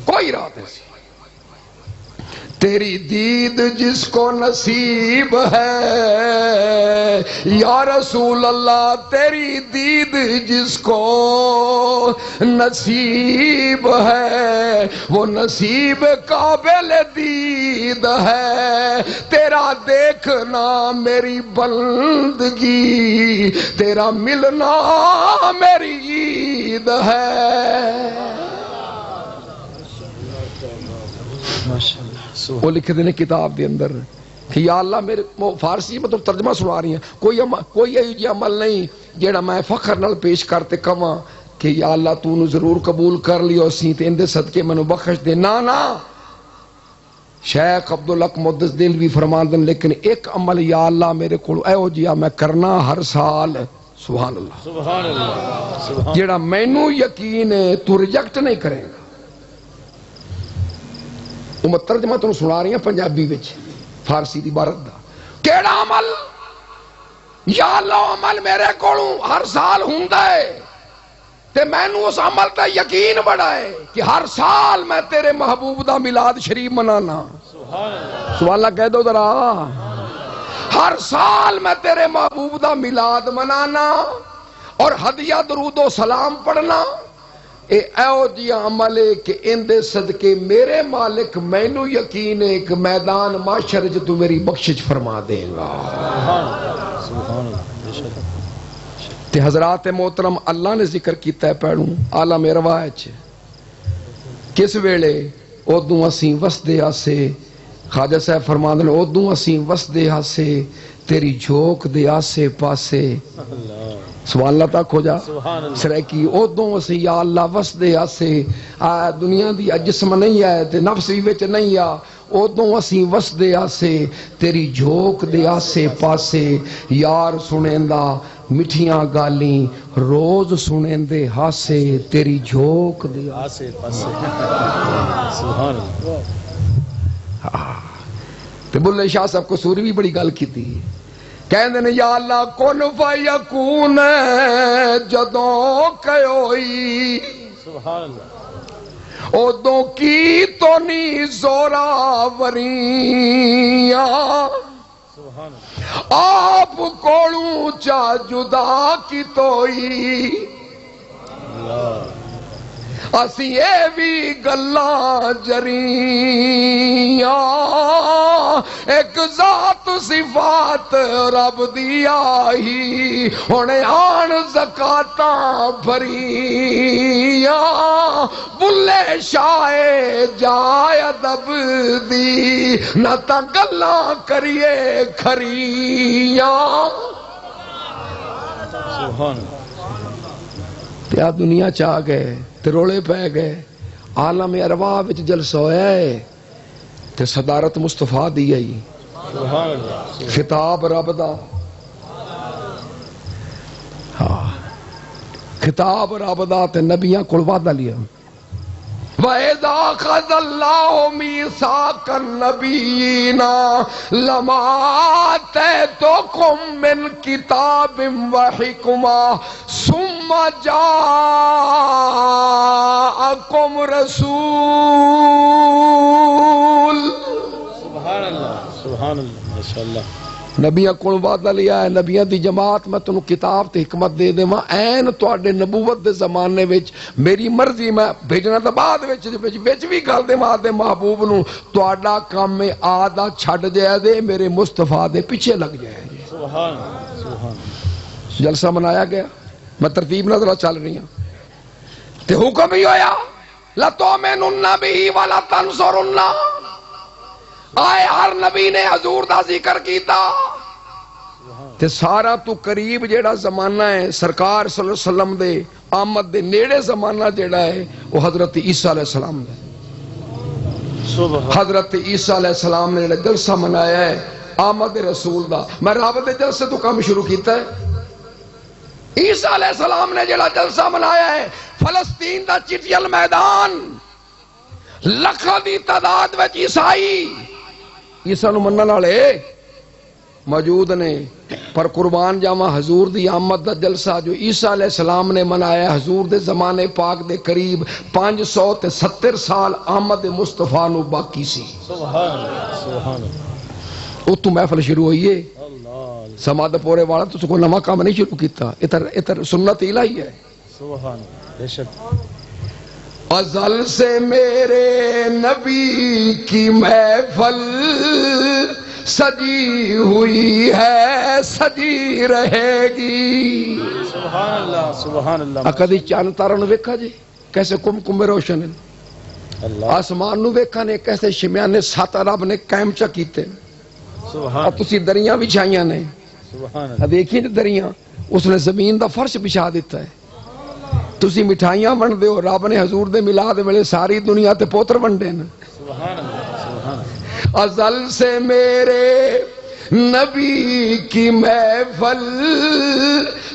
کوئی رات ایسی تیری دید جس کو نصیب ہے یا رسول اللہ، تیری دید جس کو نصیب ہے وہ نصیب قابل دید ہے، تیرا دیکھنا میری بندگی، تیرا ملنا میری عید ہے۔ وہ لکھتے ہیں کتاب دے اندر کہ یا اللہ میرے فارسی میں تو ترجمہ سنا رہی ہیں، کوئی یہ عمل نہیں جیڑا میں فخر نال پیش کرتے کواں کہ یا اللہ تو نے ضرور قبول کر لیو سی تے اندے صدقے مینوں بخش دے، نا شیخ عبدالحق محدث دہلوی فرماندے ہیں لیکن ایک عمل یا اللہ میرے کول ایہو جیا میں کرنا ہر سال، سبحان اللہ سبحان اللہ، جیڑا مینوں یقین ہے تو ریجیکٹ نہیں کرے گا۔ میں ترجمہ تمہیں سنا رہی ہیں پنجابی وچ فارسی دی عبارت دا، کیڑا عمل یا اللہ عمل میرے کولوں ہر سال ہوندا ہے تے مینوں اس عمل تے یقین بڑا ہے کہ ہر سال میں تیرے محبوب دا میلاد شریف منانا، سبحان اللہ کہہ دو ذرا، ہر سال میں تیرے محبوب دا میلاد منانا اور ہدیہ درود و سلام پڑھنا، اے ایو جی عمل ہے کہ اندے صدقے میرے مالک مینوں یقین ہے کہ میدان معاشر جو تو میری بخشش فرما دے گا۔ تے حضرات محترم اللہ نے ذکر کیتا ہے پڑھوں عالم رواج کس ویلے ادوں اسیں وسدے آسے، خواجہ صاحب فرماندے نے ادوں اسیں وسدے آسے تیری جھوک دے آسے پاسے، سبحان اللہ تک ہو جا سریکی ادوں اسی یا اللہ وسدے آسے، دنیا دی جسم نہیں ہے تے نفس بھی وچ نہیں آ، ادوں اسی وسدے آسے تیری جھوک دے آسے پاسے، یار سنیندا مٹھیاں گالیں روز سنیندے ہاسے تیری جھوک دے آسے پاسے، سبحان اللہ۔ تے بلے شاہ صاحب کو سوری بھی بڑی گل کیتی، کہندے نے یا اللہ کن فیکون جدوں کہوئی، سبحان اللہ، ادوں کی تو نی زوراوریاں، سبحان اللہ، آپ کولوں چا جدا کی توئی، اسی اے بھی گلاں جریاں، ایک ذات صفات رب دی آئی ہونے آن زکاتاں بھریاں، بلے شاہ جائے ادب دی نہ تا گلاں کریے کھریاں، سبحان اللہ۔ پیا دنیا چاہ گئے تے رولے پہ گئے، عالم ارواح وچ جلسہ ہویا ہے تے صدارت مصطفیٰ دی آئی، سبحان اللہ، خطاب رب دا، ہاں خطاب رب دا تے نبیاں کول وعدہ لیا، وَإِذَا أَخَذَ اللَّهُ مِيثَاقَ النَّبِيِّينَ لَمَا آتَيْتُكُم مِّن كِتَابٍ وَحِكْمَةٍ ثُمَّ جَاءَكُمْ رَسُولٌ، سبحان اللہ، سبحان اللہ، ماشاءاللہ۔ نبیاں کول وعدہ لیا ہے، نبیاں دی جماعت میں تنوں کتاب تے حکمت دے دیواں، این تواڈے نبوت دے زمانے وچ میری مرضی میں بھیجنا تے بعد وچ بھی گل دے ماں دے محبوب نوں تواڈا کام میں آدھا چھڈ جائے دے میرے مصطفیٰ دے پیچھے لگ جائے جی۔ سبحان سبحان۔ جلسہ منایا گیا، میں ترتیب نظر چل رہی ہوں تے حکم ہی ہویا لَتُؤْمِنُنَّ بِهِ وَلَتَنْصُرُنَّهُ، آئے ہر نبی نے حضور دا ذکر کیتا تے سارا تو قریب جیڑا زمانہ ہے سرکار صلی اللہ علیہ وسلم دے آمد دے نیڑے زمانہ جیڑا ہے وہ حضرت عیسیٰ علیہ السلام دے، حضرت عیسیٰ علیہ السلام نے جلسہ منایا ہے آمد رسول دا، میں رب دے جلسے تو کام شروع کیتا ہے، عیسیٰ علیہ السلام نے جیڑا جلسہ منایا ہے فلسطین دا چٹیل میدان، لکھاں دی تعداد وچ عیسائی عیسیٰ نو منن والے موجود نے، پر قربان جاواں حضور دی آمد دا جلسہ جو عیسیٰ علیہ السلام نے منایا حضور دے زمانے پاک دے قریب 570 سال آمد مصطفیٰ نو باقی سی. سبحان اللہ سبحان اللہ. اتوں محفل شروع ہوئی ہے. اللہ سماد پورے والا تو کو نواں کام نہیں شروع کیتا، اتر سنت الہی ہے. سبحان اللہ. بے شک ازل سے میرے نبی کی محفل سجی ہوئی ہے، سجی رہے گی. سبحان اللہ سبحان اللہ. کدی چاند تارا نو ویکھا جی کیسے کم کم روشن ہیں؟ اللہ آسمان نو ویکھا نے کیسے شمیانے 7 رب نے قائم چا کیتے. سبحان تسی دریاں بچھائیاں نے، سبحان اللہ. دیکھیے دریاں اس نے زمین دا فرش بچھا دیتا ہے. تسی مٹھائیاں بن دیو، رب نے حضور دے میلاد ویلے ساری دنیا تے پوتر ونڈے نا. سبحان اللہ سبحان اللہ. ازل سے میرے نبی کی محفل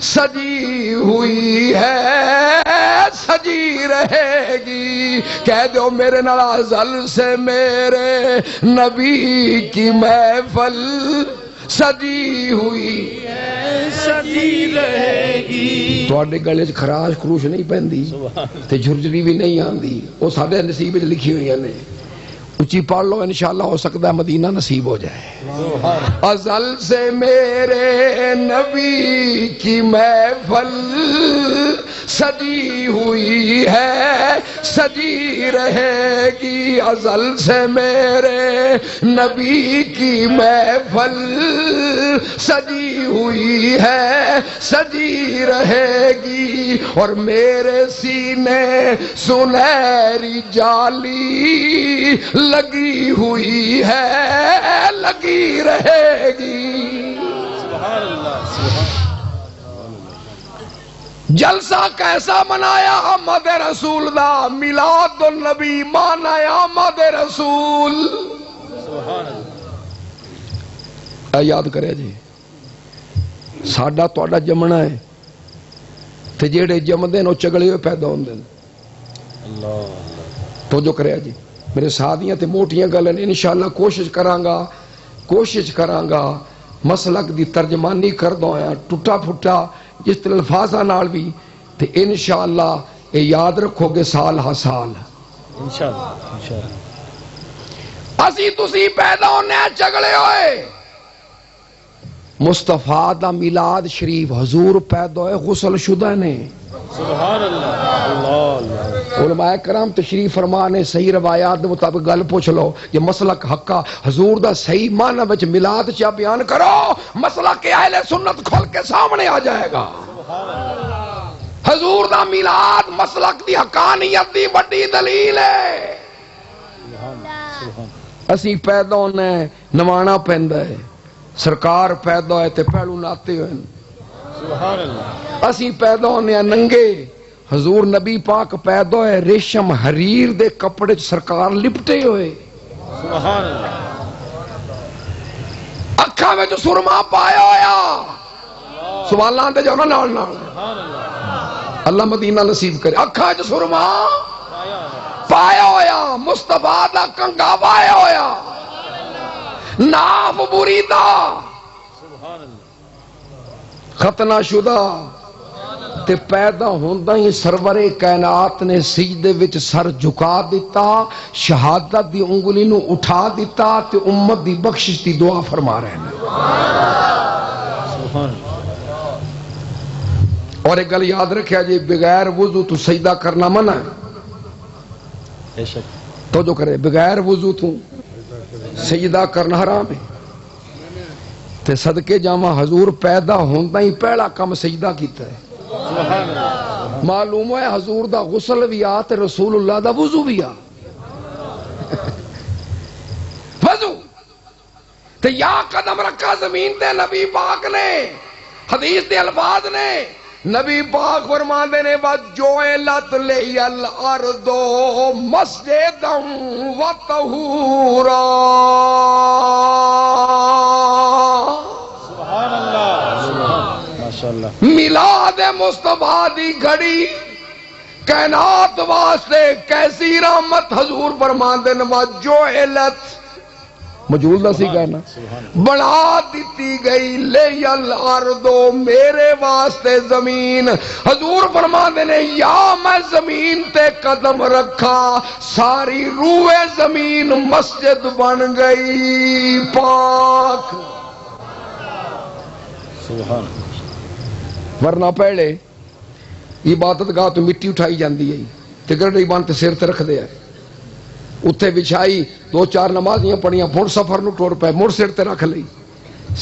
سجی ہوئی ہے، سجی رہے گی. کہہ دو میرے نال ازل سے میرے نبی کی محفل سجی ہوئی ہے، سجی رہے گی. تواڈے گلے چ خراش خروش نہیں پیندی تے جھرجری بھی نہیں آندی، وہ ساڈے نصیب وچ لکھی ہوئی نے. اچھی پڑھ لو انشاءاللہ ہو سکتا ہے مدینہ نصیب ہو جائے. ازل سے میرے نبی کی محفل سجی ہوئی ہے، سجی رہے گی. ازل سے میرے نبی کی محفل سجی ہوئی ہے، سجی رہے گی. اور میرے سینے سنہری جالی لگی ہوئی ہے، لگی رہے گی. سبحان اللہ سبحان جلسہ کیسا منایا آمد رسول دا، میلاد النبی مانا آمد رسول. سبحان اللہ. اے یاد کرے جی ساڈا تہاڈا جمنا ہے تے جیڑے جمدے نو چگلے ہوئے پیدا ہوندے. اللہ تو جو کرے جی میرے ساتھیاں تے موٹیاں گلیں انشاءاللہ کوشش کراں گا مسلک دی ترجمانی کردوں ہیں ٹوٹا پھٹا جس طرح الفاظاں نال بھی تے انشاءاللہ اے یاد رکھو گے سال ہا سال. انشاءاللہ انشاءاللہ. اسی تسی پیدا ہونے ہیں چگڑے ہوئے. مصطفیٰ دا میلاد شریف حضور پیدا ہوئے غسل شدہ نے. سبحان اللہ. اللہ اللہ. علماء کرام تشریف فرمانے صحیح روایات دے مطابق گل پوچھ لو یہ مسلک حقا حضور دا صحیح معنی وچ میلاد چا بیان کرو، مسلک اہل سنت کھل کے سامنے آ جائے گا. حضور دا میلاد مسلک دی حقانیت دی بڑی دلیل ہے. اسی پیدا ہونے نوانا پیندا ہے، سرکار پیدا ہوئے تے پہلو ناتے ہوئے. سبحان اللہ. اسی پیدا ہونے ننگے، حضور نبی پاک پیدا ہوئے ریشم حریر دے کپڑے سرکار لپٹے ہوئے. سبحان اللہ. اکھاں وچ سرما پایا ہویا. سبحان اللہ دے جو نا نال نال. سبحان اللہ. اللہ مدینہ نصیب کرے. اکھاں وچ سرما پایا ہویا، مصطفیٰ دا کنگا وایا ہویا، ناف بریدا سبحان اللہ. ختنہ شدہ تے پیدا ہوندہ ہی سرور کائنات نے سجدے وچ سر جھکا دیتا، شہادت دی انگلی نو اٹھا دیتا تے امت دی بخشش دی دعا فرما رہے ہیں. سبحان اللہ. اور ایک گل یاد رکھیا جی بغیر وضو تو سجدہ کرنا منع ہے. بے شک. تو جو کرے بغیر وضو تو سجدہ کرنا حرام ہے. تے صدقے جاواں حضور پیدا ہوندہ ہی پہلا کم سجدہ کیتا ہے. سبحان اللہ. معلوم ہے حضور دا غسل بھی آ تے رسول اللہ دا وضو بھی آ. وضو تے یا قدم رکھا زمین تے نبی پاک نے حدیث دے الفاظ نے نبی پاک فرماندے نے وَجُعِلَتْ لِيَ الْأَرْضُ مَسْجِدًا وَطَهُورًا. سبحان اللہ. ماشاءاللہ. میلاد مصطفیٰ دی گھڑی کائنات واسطے کیسی رحمت حضور فرماندے نے وَجُعِلَتْ موجود نہ سی کہنا بنا دیتی گئی لے الارضو میرے واسطے زمین. حضور فرماندے نے یا میں زمین تے قدم رکھا ساری روئے زمین مسجد بن گئی پاک. سبحان ورنہ پہلے عبادت گاہ تو مٹی اٹھائی جاندی ہے تے گرڑی بان تے سر تے رکھ دے اتھے بچھائی 2-4 نمازیاں پڑھیاں پھر سفر نو ٹور پے مڑ سر تے رکھ لئی.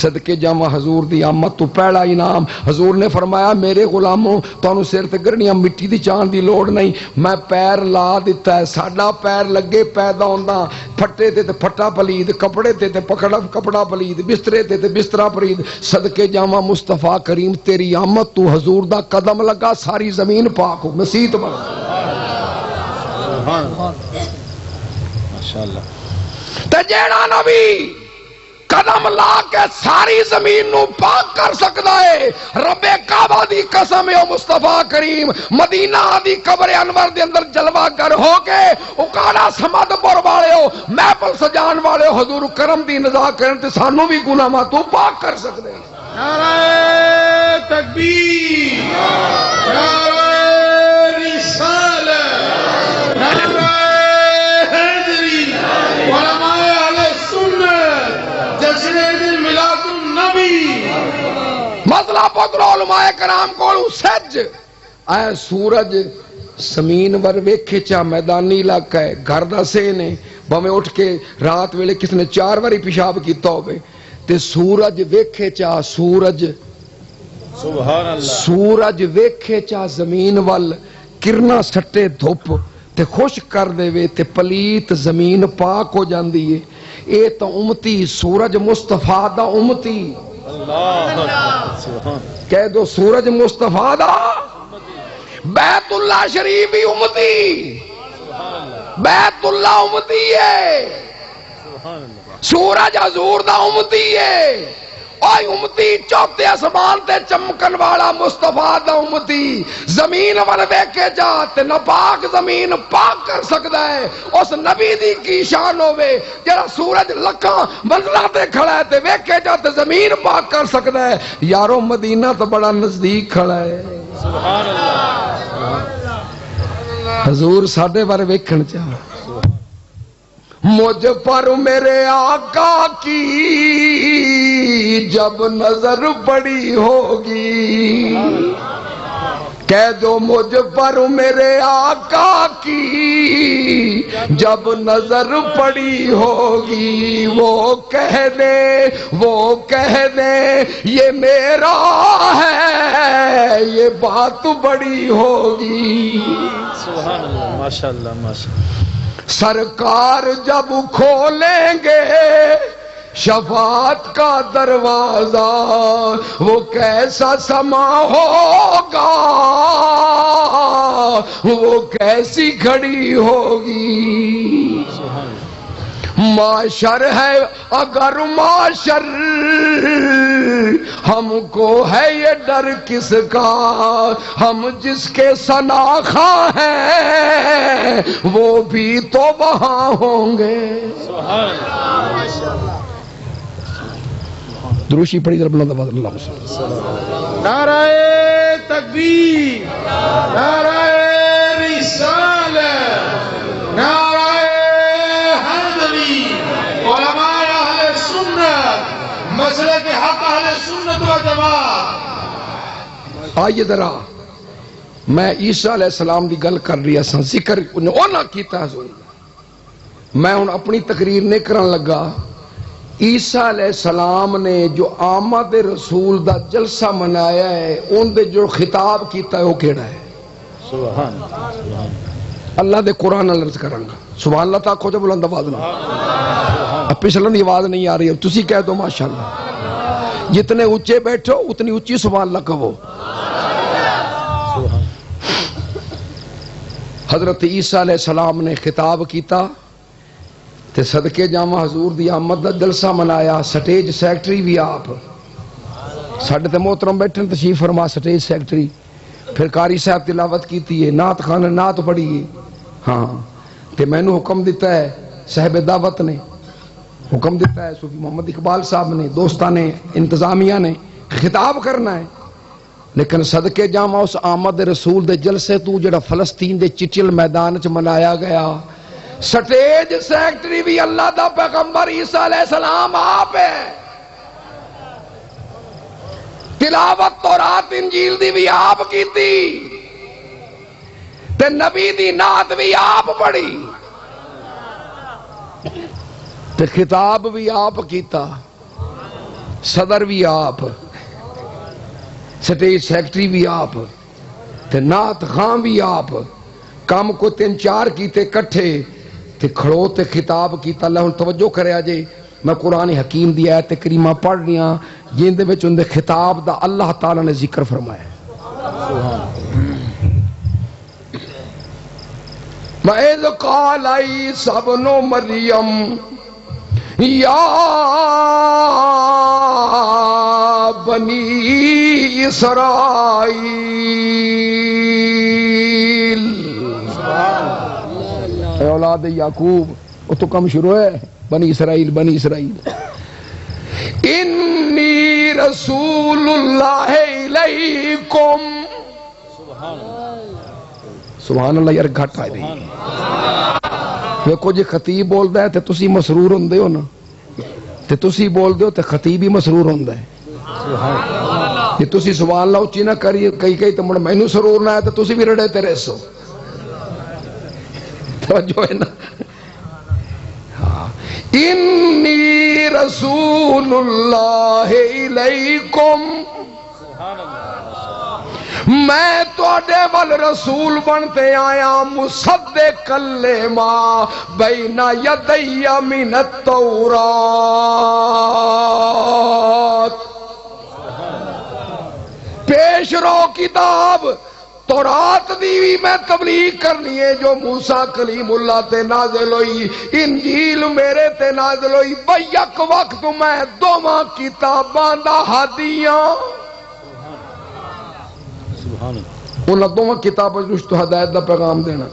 صدقے جاواں حضور دی آمد تو پہلا انعام. حضور نے فرمایا میرے غلاموں تانوں سر تے گرنیاں مٹی دی چان دی لوڑ نہیں میں پیر لا دیتا ہے. ساڈا پیر لگے پیدا ہوندا پھٹے تے پھٹا پلید کپڑے تے کپڑا پلید بسترے تے بسترا پلید. صدقے جاواں مصطفیٰ کریم تیری آمد تو حضور دا قدم لگا ساری زمین پاک ہو مسیت بن. ماشاءاللہ. تے جیڑا نبی قدم لا کے ساری زمین نو پاک کر سکتا ہے رب کعبہ دی قسم ہے مصطفیٰ کریم مدینہ دی قبر انور دے اندر جلوہ گر ہو کے اکاڑا سمد پور والے ہو محفل سجان والے ہو حضور کرم دی نزا کرن تے سانو بھی گناہ تو پاک کر سکتے ہیں. نعرہ تکبیر نعرہ رسالت نعرہ حیدری علماء اہل سنت جشن عید میلاد النبی. مسئلہ پتر علماء کرام کو سج اے سورج زمین ور ویکھے چا میدانی علاقہ ہے گھر دا سے نے بھویں اٹھ کے رات ویلے کس نے 4 واری پیشاب کیتا ہوئے تے سورج ویکھے چا سورج سبحان اللہ. سورج ویکھے چا زمین وال کرنا سٹے دھوپ تے خوش کر دے وے تے پلیت زمین پاک ہو جاندی ہے. اے تو امتی سورج مصطفیٰ دا امتی. اللہ سبحان. کہہ دو سورج مصطفیٰ دا بیت اللہ شریف بھی امتی بیت اللہ امتی ہے سبحان اللہ. سورج حضور دا امتی ہے. اوہ امتی چوتھے اسمان تے چمکن والا مصطفیٰ دا امتی زمین ول ویکھے جا تے ناپاک زمین پاک کر سکدا ہے. اس نبی دی کی شان ہوے جڑا سورج لکھاں منزلاں تے کھڑا ہے تے ویکھے جا تے زمین پاک کر سکدا ہے. یارو مدینہ تو بڑا نزدیک کھڑا ہے. سبحان اللہ. حضور ساڈے بارے ویکھن چاہ مجھ پر میرے آقا کی جب نظر پڑی ہوگی کہہ دو مجھ پر میرے آقا کی جب نظر پڑی ہوگی وہ کہہ دے یہ میرا ہے یہ بات بڑی ہوگی. سبحان اللہ. ماشاءاللہ ماشاءاللہ. سرکار جب کھولیں گے شفاعت کا دروازہ وہ کیسا سما ہوگا وہ کیسی گھڑی ہوگی. معاشر ہے اگر معاشر ہم کو ہے یہ ڈر کس کا ہم جس کے سناخواں ہیں وہ بھی تو وہاں ہوں گے. دروشی پڑھی در بلند آواز اللہ مسلم. نعرہ تکبیر نعرہ رسالت نعرہ حیدری علماء اہل سنت مسلک حق اہل سنت و جماعت. آئیے ذرا میں عیسیٰ علیہ السلام دی گل کر رہی ہاں ذکر انہاں کیتا حضور میں ہن اپنی تقریر نہیں کرن لگا. عیسیٰ علیہ السلام نے جو آمد رسول دا جلسہ منایا ہے ان دے جو خطاب کیتا ہے وہ کیڑا ہے. سبحان سبحان اللہ دے قرآن عرض کروں گا سبحان اللہ تاکو جو بلند آواز نہ پچھلے دی آواز نہیں آ رہی ہے تسی کہہ دو ماشاءاللہ. جتنے اونچے بیٹھو اتنی اونچی سبحان اللہ کہو. حضرت عیسیٰ علیہ السلام نے خطاب کیتا تے صدقے جاواں حضور دی آمد دا جلسہ منایا. سٹیج سیکٹری بھی آپ ساڈے تے محترم بیٹھے تشریف فرما سٹیج سیکٹری پھر قاری صاحب تلاوت کیتی ہے نعت خان نے نعت پڑھی ہے. ہاں تے مینوں حکم دیتا ہے صاحب دعوت نے حکم دیتا ہے صوفی محمد اقبال صاحب نے، دوستان نے، انتظامیہ نے خطاب کرنا ہے، لیکن صدقے جاواں اس آمد رسول دے جلسے تو جڑا فلسطین دے چچل میدان چ منایا گیا، سٹیج سیکٹری بھی اللہ دا پیغمبر عیسیٰ علیہ السلام آپ ہے، تلاوت تورات انجیل دی بھی آپ کیتی تے نبی دی نعت بھی آپ پڑھی تے خطاب بھی آپ کیتا، صدر بھی آپ، سٹیج سیکٹری بھی آپ تے نعت خاں بھی آپ، کام کو 3-4 کیتے کٹھے تے کھڑو تے خطاب کیتا۔ اللہ ہن توجہ کرے آجے، میں قرآن حکیم دی آیت کریمہ پڑھ رہا جن دے وچ اندے خطاب دا اللہ تعالی نے ذکر فرمایا۔ وَإِذْ قَالَ عِيسَى ابْنُ مَرْيَمَ يَا بنی اسرائیل، اے اولاد یعقوب، وہ تو کم شروع ہے، بنی اسرائیل بنی اسرائیل، انی رسول اللہ الیکم، سبحان اللہ یار گھٹ آئے دی ویکو جی خطیب بول دا ہے تے تسی مسرور ہوندے ہو نا، تے تسی بول دے ہو تے خطیب ہی مسرور ہوندا ہے، یہ تسی سبحان اللہ اچھی نہ کری کئی تو مڑ مینوں سرور نہ ہے تے تسی بھی رڑے تے رسو، توجہ ہے نا، انی رسول اللہ الیکم، میں تواڈے ول رسول بنتے آیا، مصدق لما بین یدی من التورات، پیش رو کتاب تورات دی بھی میں تبلیغ کرنی ہے جو موسیٰ کلیم اللہ تے نازل ہوئی، انجیل میرے تے نازل ہوئی، بیک وقت میں دوواں کتاباں دا ہادیاں، انہاں دوواں کتاباں رشت ہدایت دا پیغام دینا۔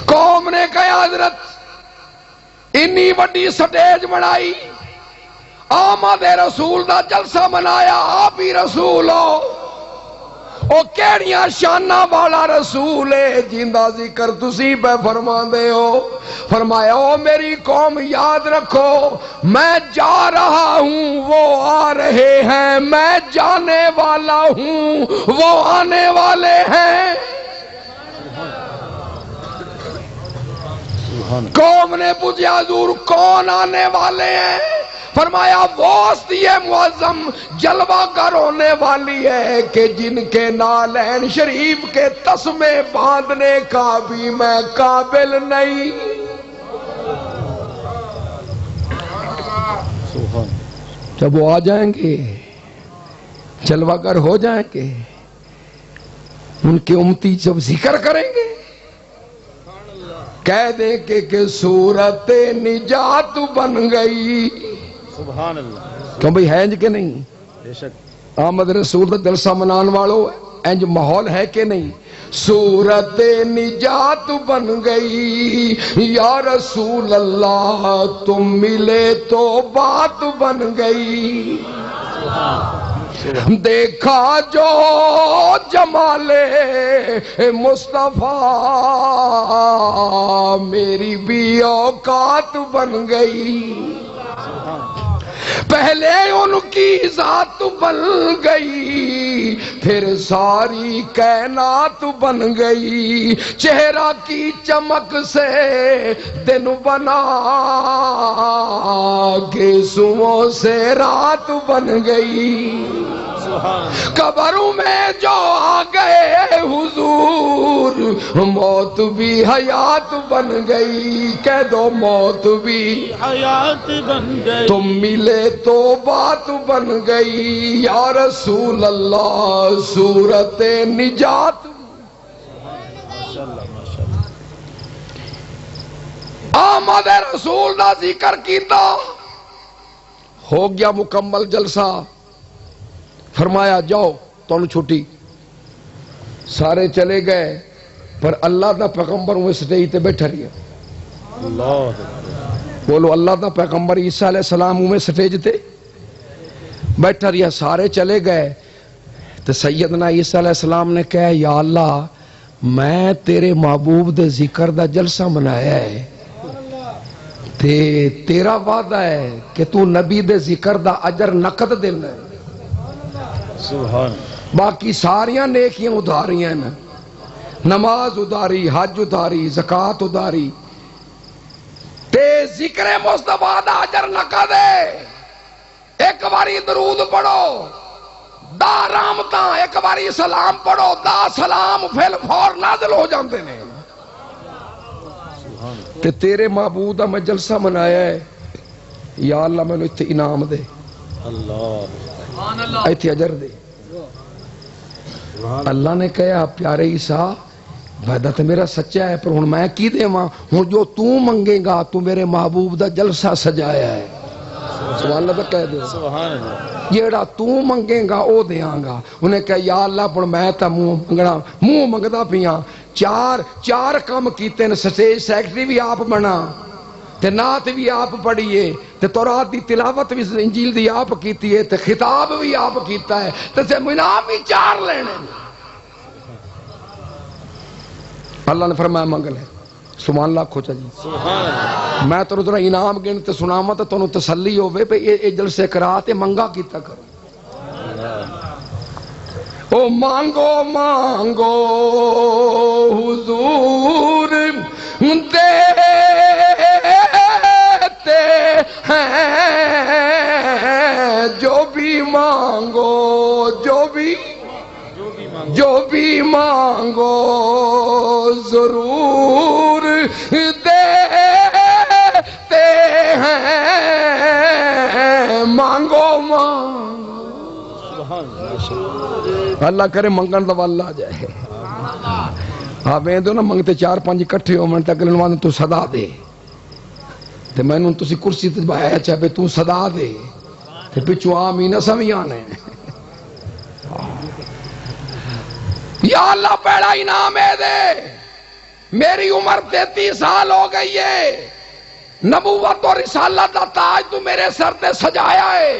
قوم نے کہا حضرت انی وڈی سٹیج بنائی، آمد رسول دا جلسہ منایا، آپ ہی رسول ہو، او کیڑیاں شانہ والا رسول ہے جیندہ ذکر تسی پہ فرما دے ہو، فرمایا او میری قوم یاد رکھو میں جا رہا ہوں وہ آ رہے ہیں، میں جانے والا ہوں وہ آنے والے ہیں۔ قوم نے پوچھا حضور کون آنے والے ہیں؟ فرمایا وہ ہستی معظم جلوہ گر ہونے والی ہے کہ جن کے نالین شریف کے تسمے باندھنے کا بھی میں قابل نہیں۔ جب وہ آ جائیں گے جلوہ گر ہو جائیں گے، ان کے امتی جب ذکر کریں گے کہہ دیں کہ صورت نجات بن گئی، سبحان اللہ، کیوں بھئی ہے انج کے نہیں؟ بے شک آمد رسول دا جلسہ منان والو انج ماحول ہے کہ نہیں؟ صورت نجات بن گئی یا رسول اللہ، تم ملے تو بات بن گئی، دیکھا جو جمال مصطفیٰ میری بھی اوقات بن گئی، پہلے ان کی ذات بن گئی پھر ساری کائنات بن گئی، چہرہ کی چمک سے دن بنا گیسوؤں سے رات بن گئی، قبروں میں جو آ گئے حضور موت بھی حیات بن گئی، کہہ دو موت بھی حیات بن گئی، تم ملے تو بات بن گئی یا رسول اللہ، صورت نجات۔ آمد رسول دا ذکر کیتا، ہو گیا مکمل جلسہ، فرمایا جاؤ تانوں چھٹی، سارے چلے گئے پر اللہ دا پیغمبر وہ سٹیج تے بیٹھا رہیا، اللہ بولو اللہ دا پیغمبر عیسیٰ علیہ السلام میں سٹیج تے بیٹھا رہا، سارے چلے گئے تو سیدنا عیسیٰ علیہ السلام نے کہا یا اللہ میں تیرے محبوب دے ذکر دا جلسہ منایا ہے تے تیرا وعدہ ہے کہ تو نبی دے ذکر دا اجر نقد دینا ہے، سبحان باقی ساریاں نیکیاں ادھاریاں ہیں، نماز ادھاری، حج ادھاری، زکوٰۃ ادھاری، تے ذکر مصطفیٰ دا اجر نقد ہے۔ ایک باری درود پڑھو دا رحمتاں، ایک باری سلام پڑھو دا سلام فل فور نازل ہو جاندے نے۔ تے تیرے معبود دا میں جلسہ منایا ہے، یا اللہ میں نے اتنے انعام دے، اللہ ایتھے اجر دے۔ اللہ نے کہا پیارے عیسیٰ وعدہ تے میرا سچا ہے، پر ہن میں کی دیواں؟ ہن جو تو منگے گا تو میرے محبوب دا جلسہ سجایا ہے، سبحان اللہ کہہ دے، سبحان اللہ جیڑا تو منگے گا او دیاں گا۔ انہیں کہا یا اللہ پر میں تا منہ منگدا پیاں، چار کام کیتے ہیں، سٹیج سیکٹری بھی آپ بنا تے نعت بھی آپ پڑھیے تے تورات دی تلاوت بھی انجیل دی آپ کیتی ہے تے خطاب بھی آپ کیتا ہے تے انعام بھی 4 لینے۔ اللہ نے فرمایا منگ لے، سبحان اللہ کھوچا جی، سبحان اللہ میں تو ادھر انعام گن تے سناواں تے تانوں تسلی ہوے پہ یہ جلسے کرا تے منگا کیتا کرو۔ او مانگو مانگو حضور دیتے ہیں، جو بھی مانگو جو بھی مانگو ضرور دیتے ہیں، مانگو مانگو۔ سبحان اللہ اللہ کرے منگن دا والا آ جائے۔ آپ ویندے ہو نا منگتے 4-5 اکٹھے ہو، من تک لنوان تو صدا دے تے میں نوں تسی کرسی تے بہایا چاہے بے تو صدا دے تے پچھو آمین سمیان ہے۔ یا اللہ پہلا انعام ہے دے، میری عمر 33 سال ہو گئی ہے، نبوت اور رسالت دا تاج تو میرے سر تے سجایا ہے،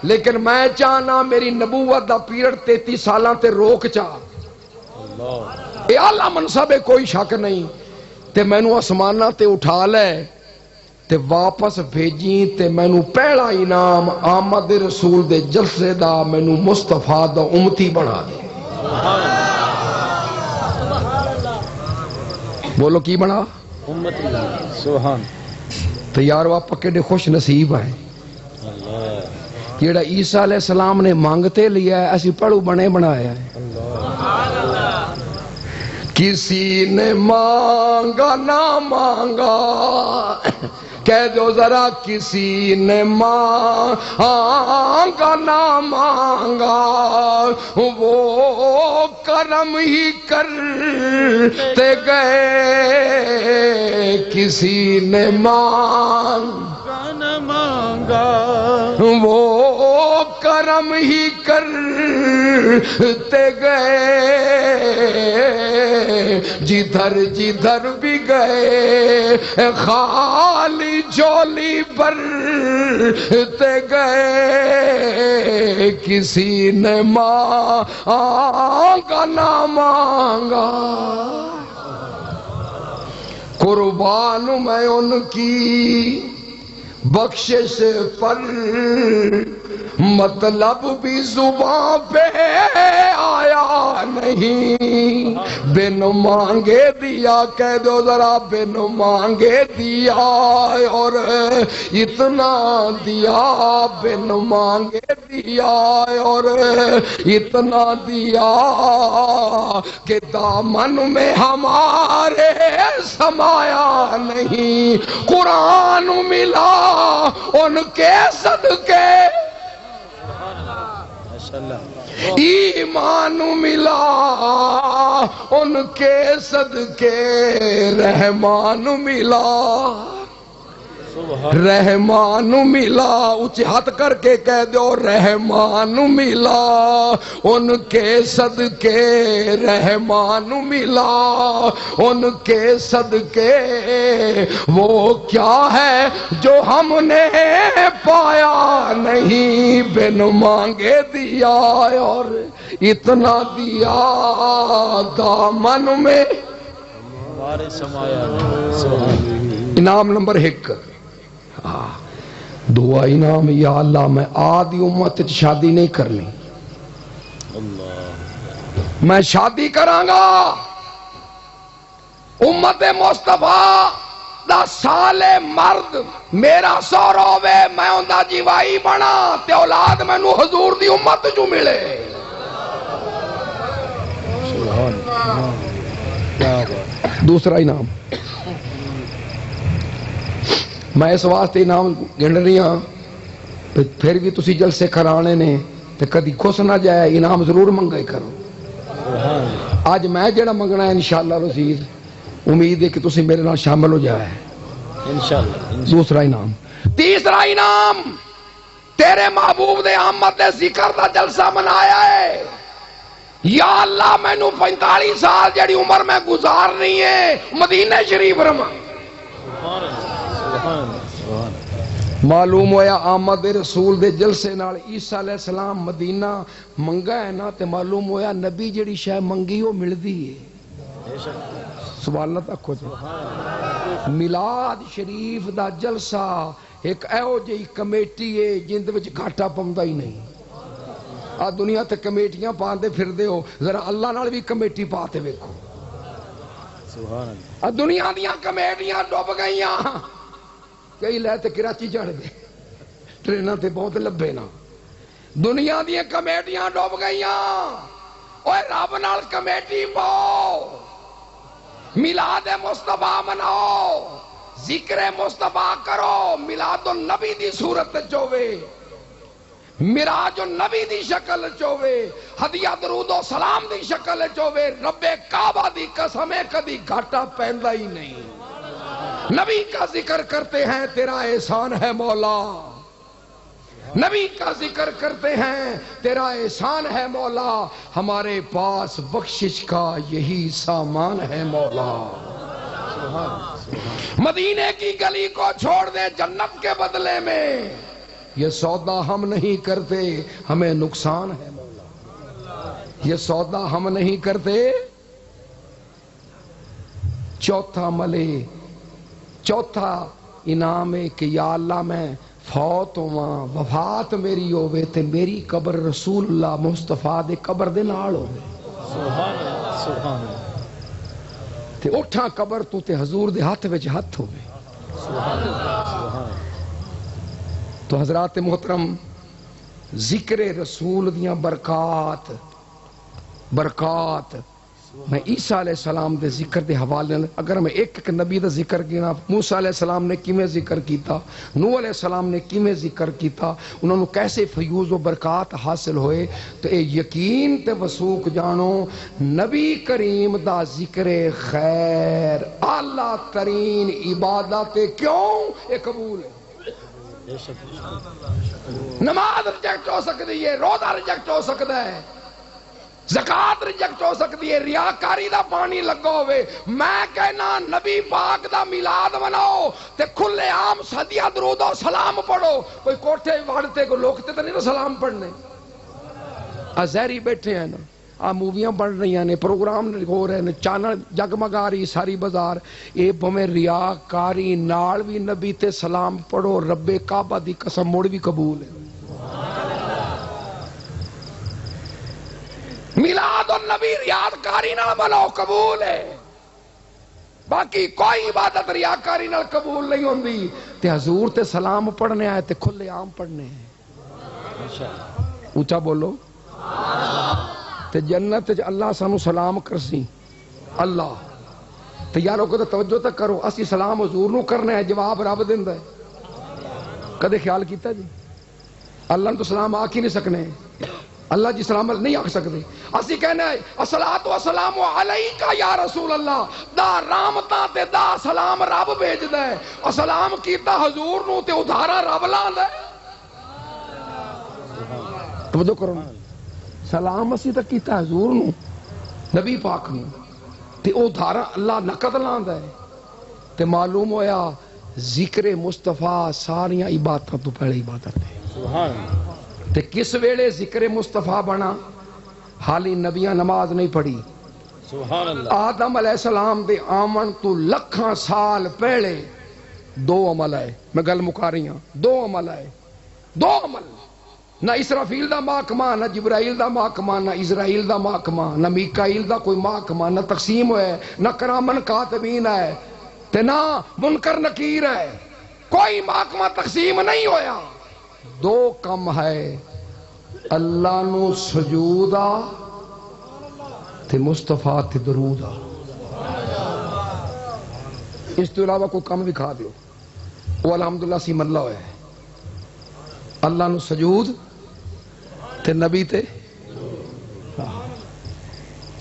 لیکن میں چاہنا میری نبوت دا پیریڈ 33 سالاں تے روک چاہ۔ اے اعلیٰ منصب ہے، کوئی شک نہیں، تے میں نو آسمانہ تے اٹھا لے تے واپس بھیجیں تے میں نو پہلا انعام آمد رسول دے جلسے دا میں نو مصطفیٰ دا امتی بنا دے۔ بولو کی بنا؟ امت اللہ سبحان تو یار آپ پکے دے خوش نصیب ہیں اللہ جیڑا عیسیٰ علیہ السلام نے مانگتے لیا ہے، ایسی پڑھو بنے بنایا ہے۔ کسی نے مانگا نہ مانگا، کہہ دو ذرا کسی نے مانگا نہ مانگا، وہ کرم ہی کرتے گئے، کسی نے مانگا نہ مانگا، وہ کرم ہی کرتے گئے، جدھر جدھر بھی گئے خالی جھولی بھرتے گئے، کسی نے مانگا نہ مانگا۔ قربان میں ان کی بخشش پر، مطلب بھی زباں پہ آیا نہیں، بن مانگے دیا، کہہ دو ذرا بن مانگے دیا، اور اتنا دیا، بن مانگے دیا، اور اتنا دیا کہ دامن میں ہمارے سمایا نہیں، قرآن ملا ان کے صدقے، ایمان ملا ان کے صدقے، رحمان ملا رحمان ملا، اونچے ہاتھ کر کے کہہ دو رحمان ملا، ان کے صدقے رحمان ملا، ان کے صدقے وہ کیا ہے جو ہم نے پایا نہیں، بن مانگے دیا اور اتنا دیا دامن میں۔ انعام نمبر 1 دعا انعام، یا اللہ میں آدھی امت شادی نہیں کرنی، میں شادی کرانگا امت مصطفیٰ دا سالے مرد میرا سورا ہوئے، میں اندہ جیوائی بنا تے اولاد میں نو حضور دی امت جو ملے۔ دوسرا انعام، میں اس واسطے انعام گن رہی ہاں پھر بھی تسی جلسے کرانے نے تے کدی خوش نہ جائے، انعام ضرور منگا ہی کرو۔ آج میں جڑا منگنا ہے انشاءاللہ رسید، امید ہے کہ تسی میرے نال شامل ہو جائے انشاءاللہ۔ دوسرا انعام۔ تیسرا انعام، تیرے محبوب دے آمد دے ذکر دا جلسہ منایا ہے، یا اللہ میں نو 45 سال جڑی عمر میں گزارنی ہے مدینہ شریف رہا۔ معلوم ہویا آمد رسول دے جلسے نال عیسیٰ علیہ السلام مدینہ منگا ہے نا، تے معلوم ہویا نبی جڑی شے منگی وہ ملدی ہے۔ سبحان اللہ تکو جی۔ میلاد شریف دا جلسہ ایک ایو جی کمیٹی ہے جند وچ گھاٹا پوندا ہی نہیں۔ آ دنیا تے کمیٹیاں پاندے پھر دے ہو، ذرا اللہ نال بھی کمیٹی پاتے ویکھو۔ سبحان اللہ۔ دنیا دیاں کمیٹیاں ڈوب گئیاں، کئی لے تے کراچی چڑھ گئے، ٹریناں تے بہت لبے نا۔ دنیا دیاں کمیٹیاں ڈوب گئیاں، اوے رب نال کمیٹی پاؤ، میلاد مصطفیٰ مناؤ، ذکر مصطفیٰ کرو، میلاد النبی دی صورت چوے، میراج النبی دی شکل چوے، ہدیہ درود و سلام دی شکل چوے، رب کعبہ دی قسم کدی گھاٹا پیندا ہی نہیں۔ نبی کا ذکر کرتے ہیں تیرا احسان ہے مولا، نبی کا ذکر کرتے ہیں تیرا احسان ہے مولا، ہمارے پاس بخشش کا یہی سامان ہے مولا۔ مدینے کی گلی کو چھوڑ دے جنت کے بدلے میں، یہ سودا ہم نہیں کرتے ہمیں نقصان ہے مولا، یہ سودا ہم نہیں کرتے۔ چوتھا ملے، چوتھا انعام ہے کہ یا اللہ میں فوت ہواں، وفات میری ہووے تے میری قبر رسول اللہ مصطفیٰ دے قبر دے نال ہووے۔ سبحان اللہ سبحان اللہ۔ تے اٹھاں قبر تو تے حضور دے ہاتھ وچ ہاتھ ہووے۔ سبحان اللہ سبحان اللہ۔ تو حضرات محترم، ذکر رسول دیاں برکات میں عیسیٰ علیہ السلام دے ذکر دے حوالے، اگر میں ایک ایک نبی دا ذکر کینا، موسیٰ علیہ السلام نے کیویں ذکر کیتا، نوح علیہ السلام نے کیویں ذکر کیتا، انہوں نے کیسے فیوز و برکات حاصل ہوئے، تو اے یقین تے وثوق جانو نبی کریم دا ذکر خیر اعلیٰ ترین عبادت کیوں اے قبول ہے۔ نماز ریجیکٹ ہو سکتی ہے، روزہ ریجیکٹ ہو سکتا ہے، زکات ریجیکٹ ہو سکتی ہے، ریاکاری دا پانی لگا ہوئے، میں کہنا نبی پاک دا میلاد مناؤ تے کھلے عام ہدیہ درود و سلام پڑھو، کوئی کوٹھے وڑتے کو لوکتے تو نہیں سلام پڑھنے، زہری بیٹھے ہیں نا، موویاں بن رہی ہیں، پروگرام ہو رہے ہیں، چینل جگمگا رہی ساری بازار، اے بھویں ریاکاری نال بھی نبی تے سلام پڑھو، رب کعبہ دی قسم موڑ بھی قبول ہے۔ میلاد النبی ریاکاری نال مناؤ قبول ہے، باقی کوئی عبادت ریاکاری نال قبول نہیں ہوندی۔ تے حضور تے سلام پڑھنے آئے تے کھلے عام پڑھنے ہیں، اونچا بولو۔ تے جنت اللہ سانو سلام کرسی، اللہ تے یارو کو توجہ تک کرو، اسی سلام حضور نو کرنے ہے، جواب رب دیندا ہے۔ کدے خیال کیتا جی اللہ تو سلام آ کی نہیں سکنے، اللہ جی سلامت نہیں آکھ سکتے. اسی کہنے الصلاۃ والسلام علیکا یا رسول اللہ, دا رحمتاں تے دا سلام رب بھیجدا ہے. سلام کیتا حضور نو تے ادھارا رب لاندا ہے. توجہ کرو, سلام اسی تک کیتا حضور نو نبی پاک نو تے ادھارا اللہ نقد لاندا ہے. تے معلوم ہویا ذکر مصطفیٰ ساریاں عبادتاں تو پہلے عبادت ہے. سبحان اللہ. تے کس ویلے ذکر مصطفیٰ بنا؟ حالی نبیاں نماز نہیں پڑھی. سبحان اللہ. آدم علیہ السلام دے آمن تو لکھاں سال پہلے دو عمل آئے. میں گل مکا رہی ہوں, دو عمل آئے, دو عمل. نہ اسرافیل دا محکمہ, نہ جبرائیل دا محکمہ, نہ اسرائیل دا محکمہ, نہ میکائیل دا کوئی محکمہ, نہ تقسیم ہوئے, نہ کرامن کاتبین ہے, تے نہ منکر نکیر ہے. کوئی محکمہ تقسیم نہیں ہویا. دو کم ہے, اللہ نو سجودہ تے مصطفیٰ تے درودہ. اس تو علاوہ کوئی کم بھی کھا دیو, وہ الحمدللہ سی ملہ ہوئے. اللہ نو سجود تے نبی تے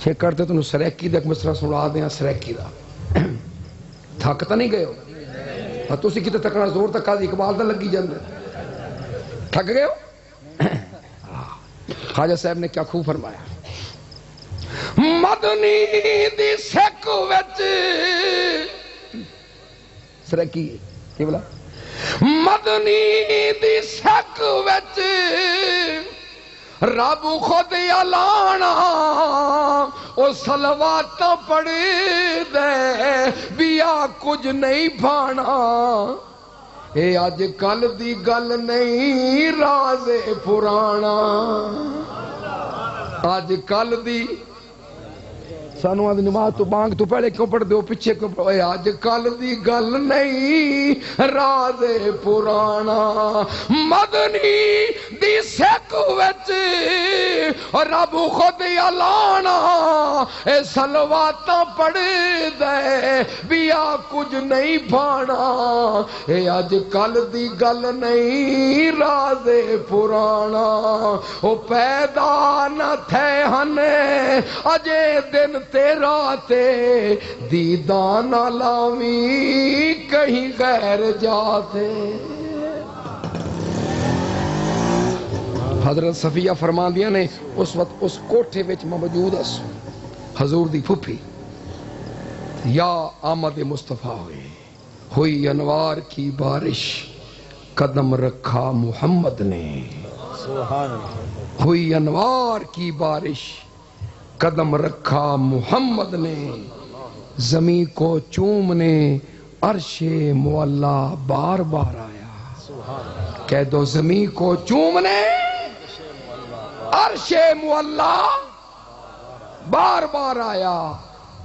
چھے کرتے تو سریکی دے ایک مصرہ سنا دیں. سریکی دا تھک تا نہیں گئے ہو تو اسی کتے تکنا زور تک آدھی اقبال دا لگی جاندے, تھک گئے ہو. خواجہ صاحب نے کیا خوب فرمایا, مدنی دی سیک وچ سریکی کی بلا مدنی دی سیک وچ رب خود اعلانا او صلوات پڑھ دے بیا کچھ نہیں پانا. اے اج کل دی گل نہیں راز پرانا. اج کل دی سانو آدھی نماز تو بانگ تو پہلے کیوں پڑھ دو پیچھے کیوں پڑھ. اے اج کل دی گل نہیں راز پرانا. مدنی دی سیک وچ رب خود اعلانا اے صلواتاں پڑھ دے بیا کچھ نہیں پانا. اے اج کل دی گل نہیں راز پرانا. او پیدا نہ تھے ہن اجے دن تیرا تے دیدان نہ لاویں کہیں غیر جاتے. حضرت صفیہ فرماندیاں نے اس وقت اس کوٹھے وچ موجود اس حضور دی پھپھی یا آمد مصطفیٰ ہوئی انوار کی بارش قدم رکھا محمد نے. سبحان اللہ. ہوئی انوار کی بارش قدم رکھا محمد نے. زمین کو چومنے عرش معلا بار بار آیا. کہہ دو زمین کو چومنے عرش معلا بار بار آیا.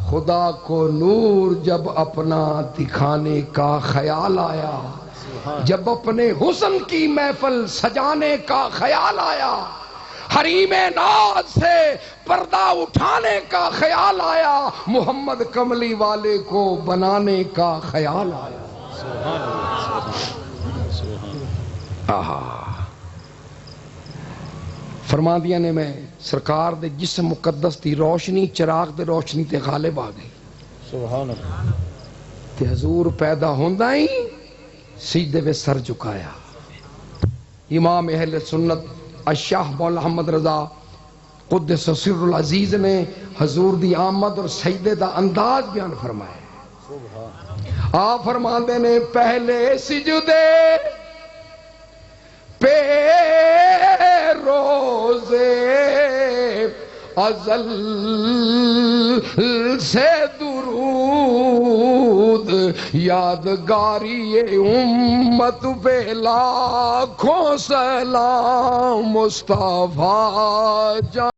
خدا کو نور جب اپنا دکھانے کا خیال آیا, جب اپنے حسن کی محفل سجانے کا خیال آیا, حریم ناز سے پردہ اٹھانے کا خیال آیا, محمد کملی والے کو بنانے کا خیال آیا. آہا فرما دیا نے میں سرکار دے جسم مقدس دی روشنی چراغ دے روشنی تے غالب آ گئی. سبحان اللہ. تے حضور پیدا ہوندا ہی سجدے وچ سر جھکایا. امام اہل سنت الشاہ مولا احمد رضا قدس سر العزیز نے حضور دی آمد اور سجدے دا انداز بیان فرمایا. آپ فرماندے نے پہلے سجدے پہ روزے ازل سے درود یادگاری امت پہ لاکھوں سلام مصطفیٰ جان